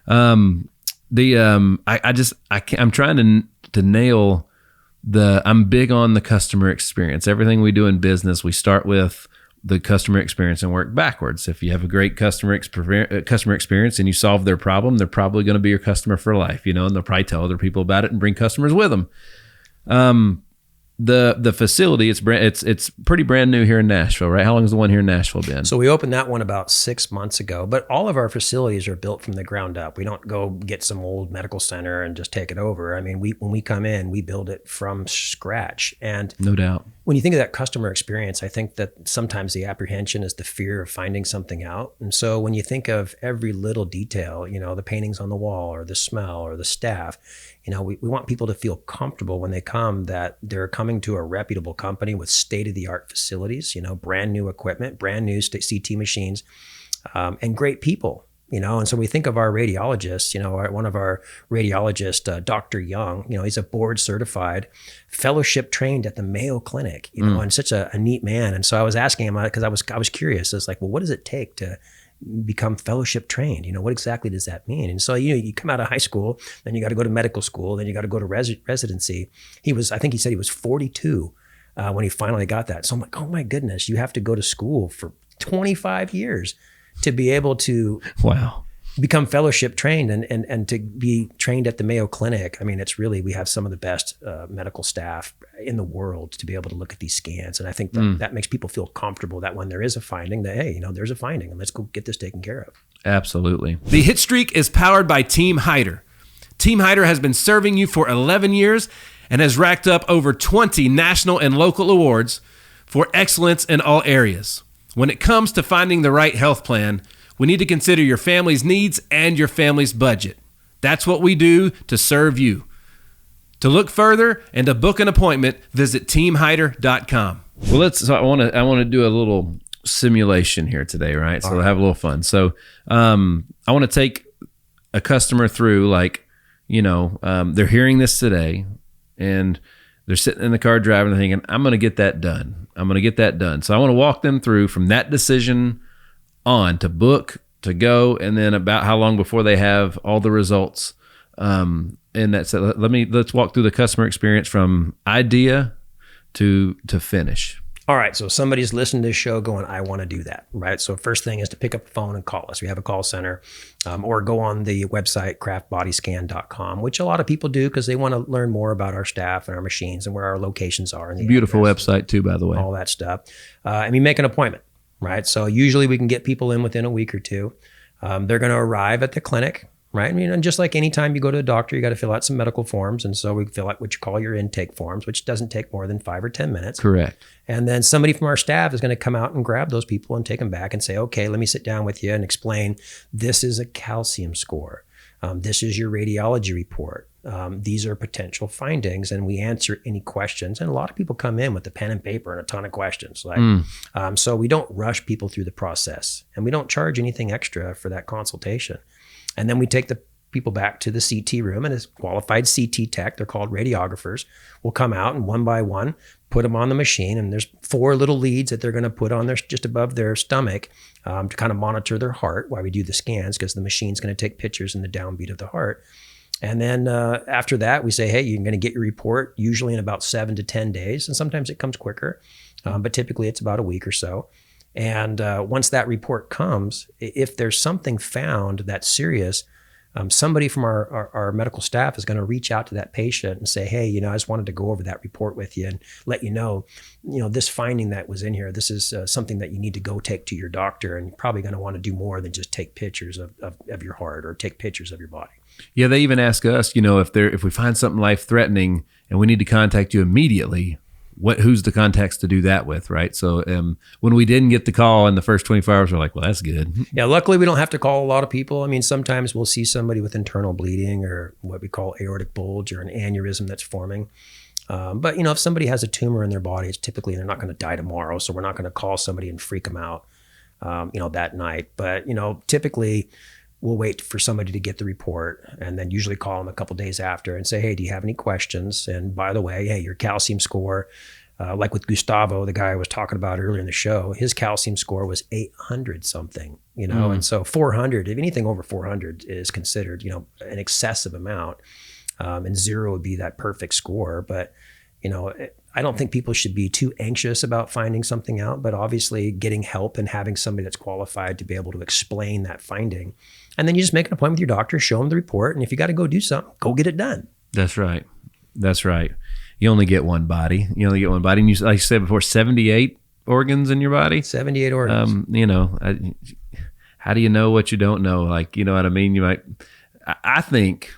I'm trying to nail I'm big on the customer experience. Everything we do in business, we start with the customer experience and work backwards. If you have a great customer experience and you solve their problem, they're probably going to be your customer for life, and they'll probably tell other people about it and bring customers with them. the facility, it's pretty brand new here in Nashville, right? How long has the one here in Nashville been? So we opened that one about 6 months ago, but all of our facilities are built from the ground up. We don't go get some old medical center and just take it over. I mean, when we come in, we build it from scratch. And no doubt. When you think of that customer experience, I think that sometimes the apprehension is the fear of finding something out. And so when you think of every little detail, the paintings on the wall or the smell or the staff, we want people to feel comfortable when they come that they're coming to a reputable company with state-of-the-art facilities, brand new equipment, brand new CT machines, and great people. And so we think of our radiologists, one of our radiologists, Dr. Young, he's a board certified, fellowship trained at the Mayo Clinic, and such a neat man. And so I was asking him, because I was curious, I was like, well, what does it take to become fellowship trained? What exactly does that mean? And so, you come out of high school, then you got to go to medical school, then you got to go to residency. I think he said he was 42 when he finally got that. So I'm like, oh my goodness, you have to go to school for 25 years to be able to become fellowship trained and to be trained at the Mayo Clinic. I mean, we have some of the best medical staff in the world to be able to look at these scans. And I think that makes people feel comfortable that when there is a finding that, hey, there's a finding and let's go get this taken care of. Absolutely. The Hitstreak is powered by Team Hyder. Team Hyder has been serving you for 11 years and has racked up over 20 national and local awards for excellence in all areas. When it comes to finding the right health plan, we need to consider your family's needs and your family's budget. That's what we do to serve you. To look further and to book an appointment, visit teamhyder.com. Well, I want to do a little simulation here today, right? So we'll have a little fun. So I want to take a customer through, they're hearing this today and they're sitting in the car driving and thinking, I'm going to get that done. So I want to walk them through from that decision on to book, to go, and then about how long before they have all the results. And that's it. Let's walk through the customer experience from idea to finish. All right. So somebody's listening to this show going, I want to do that, right? So first thing is to pick up the phone and call us. We have a call center, or go on the website, craftbodyscan.com, which a lot of people do because they want to learn more about our staff and our machines and where our locations are. And beautiful website too, by the way. All that stuff. And we make an appointment, right? So usually we can get people in within a week or two. They're going to arrive at the clinic, right? And just like any time you go to a doctor, you got to fill out some medical forms. And so we fill out what you call your intake forms, which doesn't take more than 5 or 10 minutes. Correct. And then somebody from our staff is going to come out and grab those people and take them back and say, okay, let me sit down with you and explain, this is a calcium score. This is your radiology report. These are potential findings, and we answer any questions. And a lot of people come in with a pen and paper and a ton of questions. So we don't rush people through the process, and we don't charge anything extra for that consultation. And then we take the people back to the CT room, and as qualified CT tech, they're called radiographers, will come out and one by one put them on the machine. And there's 4 little leads that they're going to put on just above their stomach to kind of monitor their heart while we do the scans, because the machine's going to take pictures in the downbeat of the heart. And then after that, we say, hey, you're going to get your report usually in about 7 to 10 days. And sometimes it comes quicker, but typically it's about a week or so. And once that report comes, if there's something found that's serious, somebody from our medical staff is going to reach out to that patient and say, hey, I just wanted to go over that report with you and let you know, this finding that was in here, this is something that you need to go take to your doctor, and you're probably going to want to do more than just take pictures of your heart or take pictures of your body. Yeah, they even ask us, if we find something life-threatening and we need to contact you immediately, who's the contacts to do that with, right? So when we didn't get the call in the first 24 hours, we're like, well, that's good. Yeah, luckily we don't have to call a lot of people. I mean, sometimes we'll see somebody with internal bleeding or what we call aortic bulge or an aneurysm that's forming. But, if somebody has a tumor in their body, it's typically they're not going to die tomorrow. So we're not going to call somebody and freak them out, that night. But, typically we'll wait for somebody to get the report and then usually call them a couple days after and say, hey, do you have any questions? And by the way, hey, your calcium score, like with Gustavo, the guy I was talking about earlier in the show, his calcium score was 800 something, and so 400, if anything over 400 is considered, an excessive amount. And 0 would be that perfect score. But, I don't think people should be too anxious about finding something out, but obviously getting help and having somebody that's qualified to be able to explain that finding. And then you just make an appointment with your doctor, show them the report. And if you got to go do something, go get it done. That's right. you only get one body. You only get one body. And you, like you said before, 78 organs in your body. 78 organs. How do you know what you don't know? Like, you know what I mean? You might. I think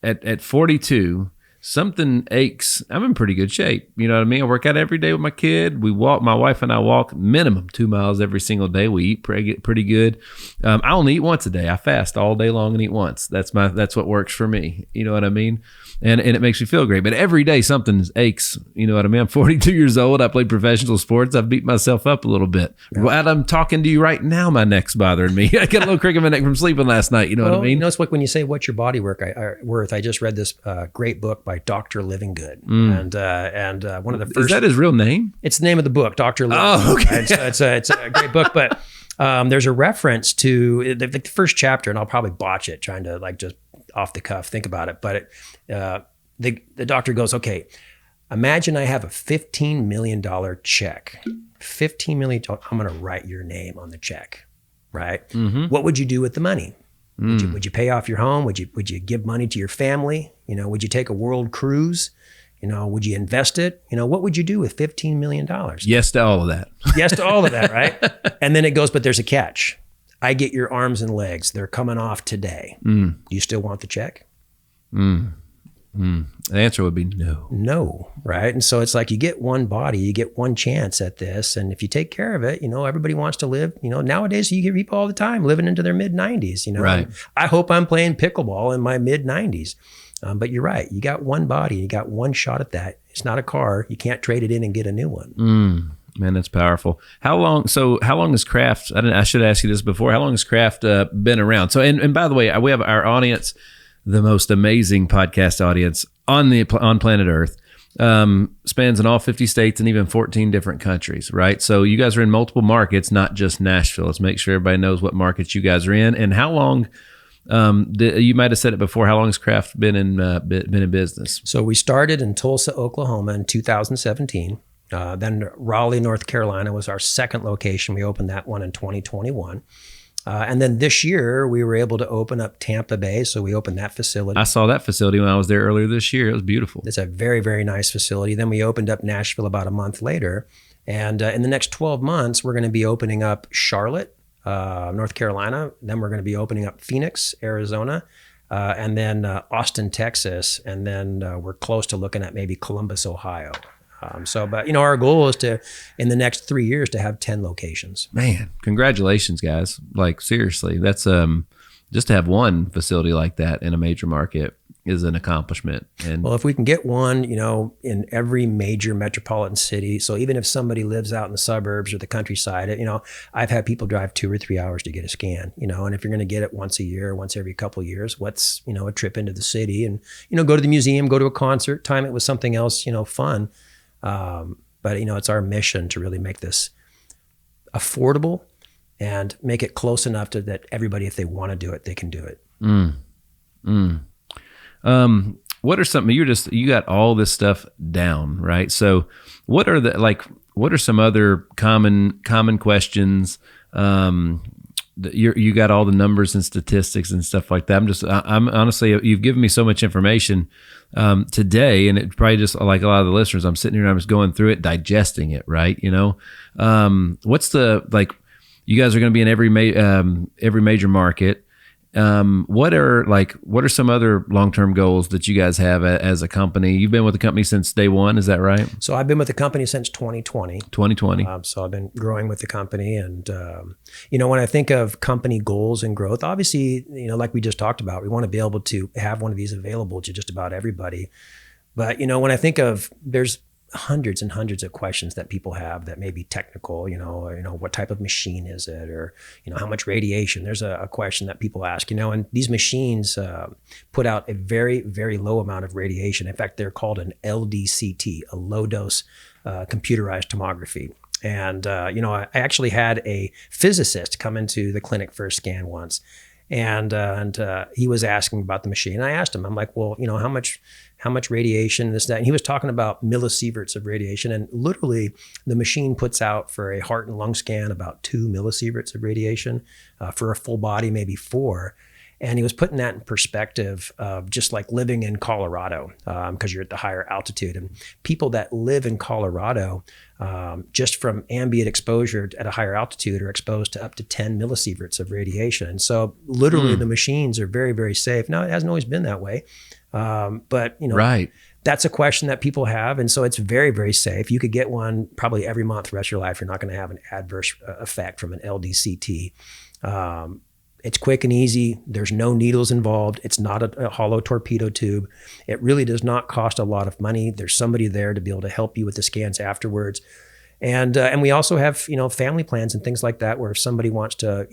at 42. Something aches. I'm in pretty good shape. You know what I mean? I work out every day with my kid. We walk. My wife and I walk minimum 2 miles every single day. We eat pretty good. I only eat once a day. I fast all day long and eat once. That's what works for me. You know what I mean? And it makes me feel great. But every day something aches. You know what I mean? I'm 42 years old. I play professional sports. I've beat myself up a little bit. Yeah. While I'm talking to you right now, my neck's bothering me. I got a little crick in my neck from sleeping last night. You know what I mean? You know, it's like when you say, what's your body worth? I just read this great book by Dr. Livingood. And one of the first... Is that his real name? It's the name of the book, Dr. Livingood. Oh, okay. It's a great book, but there's a reference to the first chapter, and I'll probably botch it trying to like just off the cuff think about it. But the doctor goes, okay, imagine I have a $15 million check. $15 million, I'm going to write your name on the check, right? Mm-hmm. What would you do with the money? Would you pay off your home? Would you give money to your family? You know, would you take a world cruise? You know, would you invest it? You know, what would you do with $15 million? Yes to all of that. Yes to all of that, right? And then it goes, but there's a catch. I get your arms and legs. They're coming off today. Do you still want the check? The answer would be no. No, right? And so it's like you get one body, you get one chance at this. And if you take care of it, you know, everybody wants to live. You know, nowadays you get people all the time living into their mid-90s, you know. Right. I hope I'm playing pickleball in my mid-90s. But you're right. You got one body. You got one shot at that. It's not a car. You can't trade it in and get a new one. Man, that's powerful. How long has Craft, I should ask you this before, how long has Craft been around? So, and by the way, we have our audience, the most amazing podcast audience on planet Earth, spans in all 50 states and even 14 different countries, right? So you guys are in multiple markets, not just Nashville. Let's make sure everybody knows what markets you guys are in. And how long, you might have said it before, how long has Craft been in business? So we started in Tulsa, Oklahoma in 2017. Then Raleigh, North Carolina was our second location. We opened that one in 2021. And then this year, we were able to open up Tampa Bay. So we opened that facility. I saw that facility when I was there earlier this year. It was beautiful. It's a very, very nice facility. Then we opened up Nashville about a month later. And in the next 12 months, we're going to be opening up Charlotte, North Carolina. Then we're going to be opening up Phoenix, Arizona. And then Austin, Texas. And then we're close to looking at maybe Columbus, Ohio. But you know, our goal is to, in the next 3 years, to have 10 locations. Man, congratulations, guys! Like seriously, that's just to have one facility like that in a major market is an accomplishment. And well, if we can get one, you know, in every major metropolitan city, so even if somebody lives out in the suburbs or the countryside, you know, I've had people drive 2 or 3 hours to get a scan, you know, and if you're going to get it once a year, once every couple of years, what's, you know, a trip into the city and, you know, go to the museum, go to a concert, time it with something else, you know, fun. But, you know, it's our mission to really make this affordable and make it close enough to that everybody, if they want to do it, they can do it. What are some, you got all this stuff down, right? So what are some other common questions? You got all the numbers and statistics and stuff like that. I'm honestly, you've given me so much information today, and it probably just like a lot of the listeners, I'm sitting here and I'm just going through it, digesting it, right? You know, what's the, like, you guys are going to be in every major market. What are some other long-term goals that you guys have as a company? You've been with the company since day one, is that right? So I've been with the company since 2020. 2020. So I've been growing with the company. And, you know, when I think of company goals and growth, obviously, you know, like we just talked about, we want to be able to have one of these available to just about everybody. But, you know, when I think of, there's hundreds and hundreds of questions that people have that may be technical, you know, what type of machine is it, or, you know, how much radiation? There's a question that people ask, you know, and these machines put out a very, very low amount of radiation. In fact, they're called an LDCT, a low dose computerized tomography. And, you know, I actually had a physicist come into the clinic for a scan once. And he was asking about the machine. And I asked him, I'm like, well, you know, how much radiation, this, that. And he was talking about millisieverts of radiation. And literally the machine puts out for a heart and lung scan about 2 millisieverts of radiation, for a full body, maybe 4. And he was putting that in perspective of just like living in Colorado, because you're at the higher altitude. And people that live in Colorado, just from ambient exposure at a higher altitude, are exposed to up to 10 millisieverts of radiation. And so literally the machines are very, very safe. Now, it hasn't always been that way. But, Right. That's a question that people have. And so it's very, very safe. You could get one probably every month the rest of your life. You're not going to have an adverse effect from an LDCT. It's quick and easy. There's no needles involved. It's not a hollow torpedo tube. It really does not cost a lot of money. There's somebody there to be able to help you with the scans afterwards. And we also have, family plans and things like that, where if somebody wants to,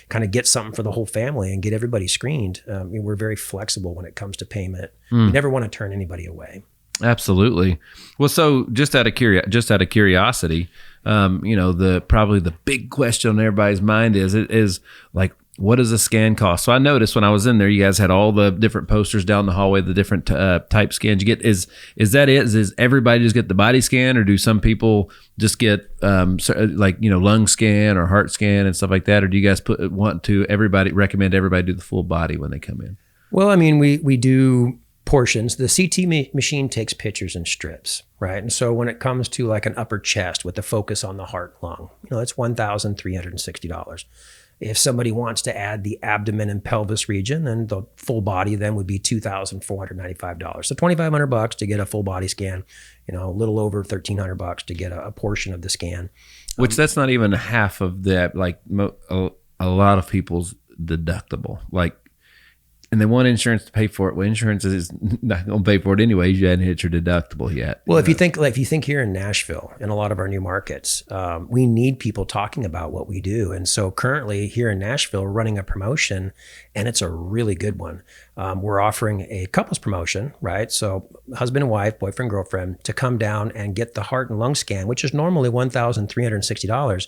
kind of get something for the whole family and get everybody screened, we're very flexible when it comes to payment. We never want to turn anybody away. Absolutely. Well, so just out of curiosity, probably the big question on everybody's mind is like, what does a scan cost? So I noticed when I was in there, you guys had all the different posters down the hallway, the different type scans you get. Is that it? Is everybody just get the body scan, or do some people just get lung scan or heart scan and stuff like that? Or do you guys recommend everybody do the full body when they come in? Well, I mean, we do portions. The CT machine takes pictures and strips, right? And so when it comes to like an upper chest with the focus on the heart lung, it's $1,360. If somebody wants to add the abdomen and pelvis region, then the full body then would be $2,495. So $2,500 to get a full body scan, a little over $1,300 to get a portion of the scan. Which that's not even half of that, like a lot of people's deductible. Like, and they want insurance to pay for it. Well, insurance is not going to pay for it anyways. You hadn't hit your deductible yet. Well, if you think here in Nashville, in a lot of our new markets, we need people talking about what we do. And so currently here in Nashville, we're running a promotion, and it's a really good one. We're offering a couples promotion, right? So husband and wife, boyfriend, girlfriend, to come down and get the heart and lung scan, which is normally $1,360.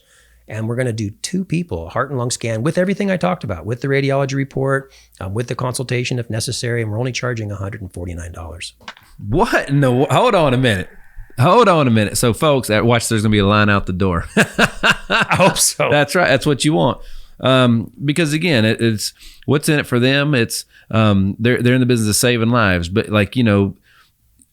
And we're going to do 2 people, heart and lung scan, with everything I talked about, with the radiology report, with the consultation if necessary, and we're only charging $149. What? No, hold on a minute. So folks, watch, there's going to be a line out the door. I hope so. That's right. That's what you want. Because again, it's what's in it for them. It's they're in the business of saving lives. But like, when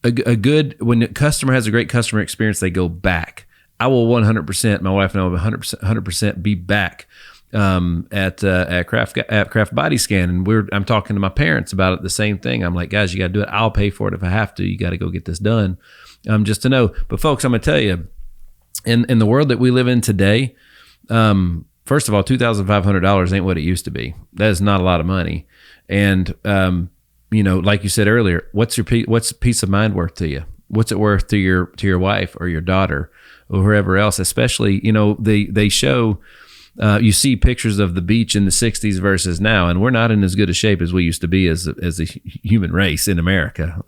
a customer has a great customer experience, they go back. I will 100%. My wife and I will 100% be back at Craft Body Scan, and I'm talking to my parents about it. The same thing. I'm like, guys, you got to do it. I'll pay for it if I have to. You got to go get this done, just to know. But folks, I'm gonna tell you, in the world that we live in today, first of all, $2,500 ain't what it used to be. That is not a lot of money, and like you said earlier, what's peace of mind worth to you? What's it worth to your wife or your daughter or whoever else? Especially, they show, you see pictures of the beach in the 60s versus now, and we're not in as good a shape as we used to be as a human race in America.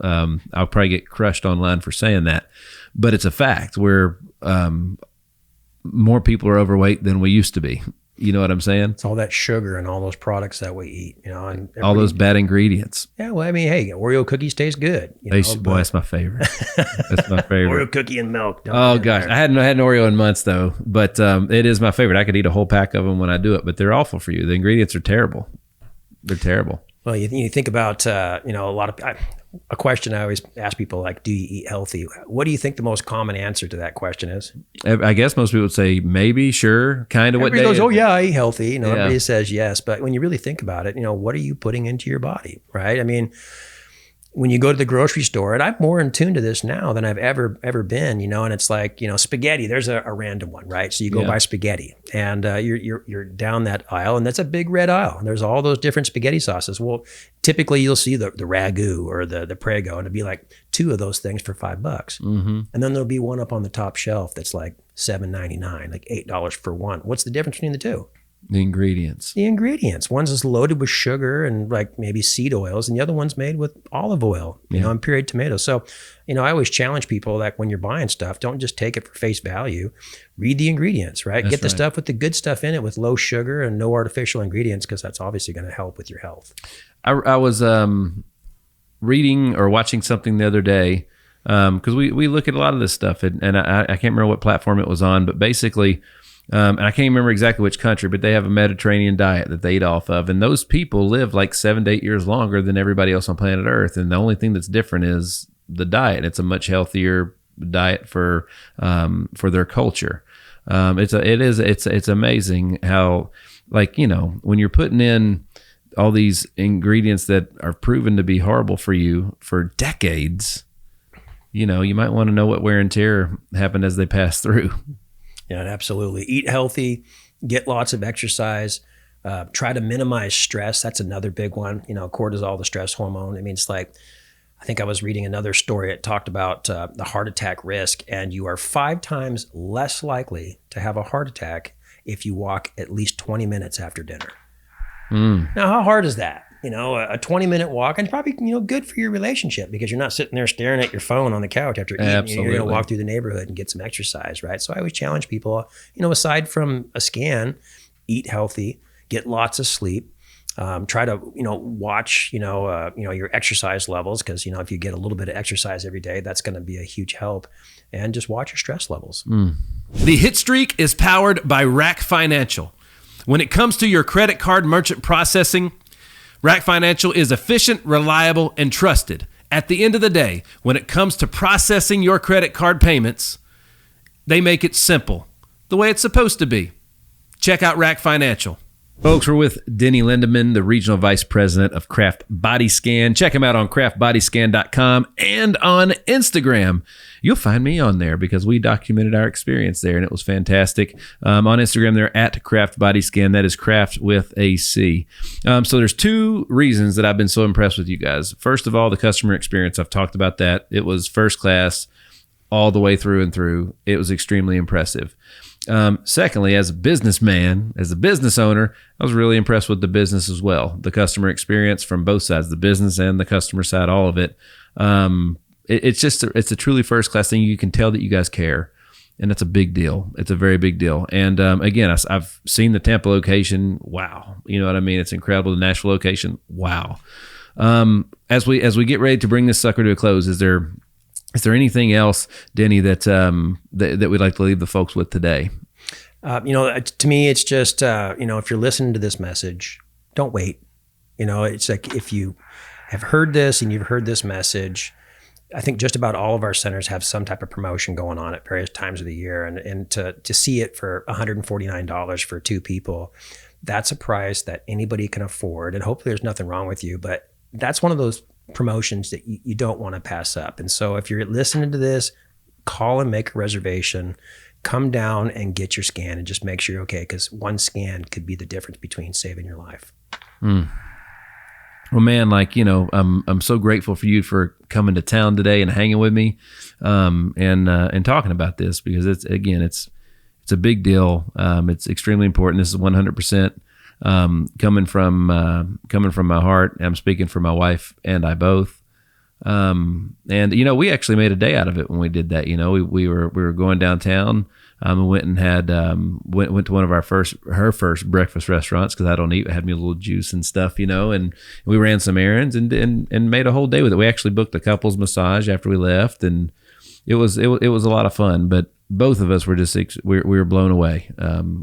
I'll probably get crushed online for saying that, but it's a fact. We're more people are overweight than we used to be. You know what I'm saying? It's all that sugar and all those products that we eat, and all those bad ingredients. Yeah, well, I mean, hey, Oreo cookies taste good. Boy, that's my favorite. That's my favorite. Oreo cookie and milk. Oh gosh, I hadn't had an Oreo in months though, but it is my favorite. I could eat a whole pack of them when I do it, but they're awful for you. The ingredients are terrible. They're terrible. Well, you think about a lot of a question I always ask people, like, do you eat healthy? What do you think the most common answer to that question is? I guess most people would say maybe, sure, kind of. Everybody goes, oh yeah, I eat healthy. Everybody says yes, but when you really think about it, what are you putting into your body, right? I mean, when you go to the grocery store, and I'm more in tune to this now than I've ever been, and it's like, spaghetti, there's a random one, right? So you go buy spaghetti, and you're down that aisle, and that's a big red aisle, and there's all those different spaghetti sauces. Well, typically you'll see the ragu or the Prego, and it'd be like 2 of those things for $5. Mm-hmm. And then there'll be one up on the top shelf that's like $7.99, like $8 for one. What's the difference between the 2? The ingredients. One's is loaded with sugar and like maybe seed oils, and the other one's made with olive oil, and pureed tomatoes. So, I always challenge people, like, when you're buying stuff, don't just take it for face value. Read the ingredients, right? Get the stuff with the good stuff in it, with low sugar and no artificial ingredients, because that's obviously going to help with your health. I was reading or watching something the other day, because we look at a lot of this stuff, and I can't remember what platform it was on, but basically, And I can't remember exactly which country, but they have a Mediterranean diet that they eat off of. And those people live like 7 to 8 years longer than everybody else on planet Earth. And the only thing that's different is the diet. It's a much healthier diet for their culture. It's amazing how, like, you know, when you're putting in all these ingredients that are proven to be horrible for you for decades, you know, you might want to know what wear and tear happened as they pass through. Yeah, absolutely. Eat healthy, get lots of exercise, try to minimize stress. That's another big one. You know, cortisol, the stress hormone. I mean, it's like, I think I was reading another story. It talked about the heart attack risk, and you are 5 times less likely to have a heart attack if you walk at least 20 minutes after dinner. Now, how hard is that? You know, a 20-minute walk, and probably, you know, good for your relationship because you're not sitting there staring at your phone on the couch after eating. Absolutely. You're going to walk through the neighborhood and get some exercise, right? So I always challenge people, you know, aside from a scan, eat healthy, get lots of sleep. Try to, you know, watch, your exercise levels, because, you know, if you get a little bit of exercise every day, that's going to be a huge help. And just watch your stress levels. The Hitstreak is powered by RAC Financial. When it comes to your credit card merchant processing, RAC Financial is efficient, reliable, and trusted. At the end of the day, when it comes to processing your credit card payments, they make it simple, the way it's supposed to be. Check out RAC Financial. Folks, we're with Denny Lindemann, the Regional Vice President of Craft Body Scan. Check him out on craftbodyscan.com and on Instagram. You'll find me on there because we documented our experience there, and it was fantastic. On Instagram, they're at Craft Body Scan. That is Craft with a C. So there's 2 reasons that I've been so impressed with you guys. First of all, the customer experience. I've talked about that. It was first class all the way through and through. It was extremely impressive. Secondly, as a businessman, as a business owner, I was really impressed with the business as well. The customer experience from both sides, the business and the customer side, all of it. It's a truly first class thing. You can tell that you guys care, and that's a big deal. It's a very big deal. And again, I've seen the Tampa location. Wow, you know what I mean? It's incredible. The Nashville location. Wow. As we get ready to bring this sucker to a close, is there anything else, Denny, that we'd like to leave the folks with today? To me, it's just, if you're listening to this message, don't wait. You know, it's like, if you have heard this and you've heard this message, I think just about all of our centers have some type of promotion going on at various times of the year. And to see it for $149 for 2 people, that's a price that anybody can afford. And hopefully there's nothing wrong with you, but that's one of those promotions that you don't want to pass up. And so if you're listening to this, call and make a reservation, come down and get your scan, and just make sure you're okay, because one scan could be the difference between saving your life. Well, man, I'm so grateful for you for coming to town today and hanging with me, and talking about this, because it's a big deal. It's extremely important. This is 100%. Coming from my heart. I'm speaking for my wife and I both. And we actually made a day out of it when we did that. You know, we were going downtown, and went and had went to one of her first breakfast restaurants, because I don't eat. I had me a little juice and stuff, you know, and we ran some errands and made a whole day with it. We actually booked a couples massage after we left, and it was a lot of fun. But both of us were we were blown away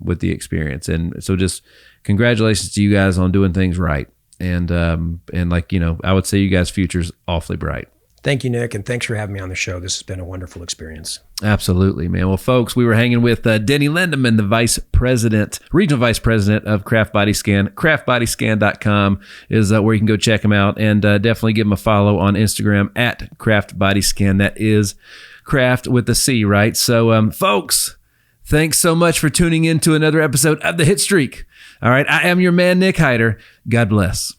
with the experience, and so just congratulations to you guys on doing things right. And I would say you guys' future's awfully bright. Thank you, Nick, and thanks for having me on the show. This has been a wonderful experience. Absolutely, man. Well, folks, we were hanging with Denny Lindemann, the Regional Vice President of Craft Body Scan. Craftbodyscan.com is where you can go check him out, and definitely give him a follow on Instagram at Craft Body Scan. That is Craft with a C, right? So, folks, thanks so much for tuning in to another episode of the Hitstreak. All right, I am your man, Nick Hyder. God bless.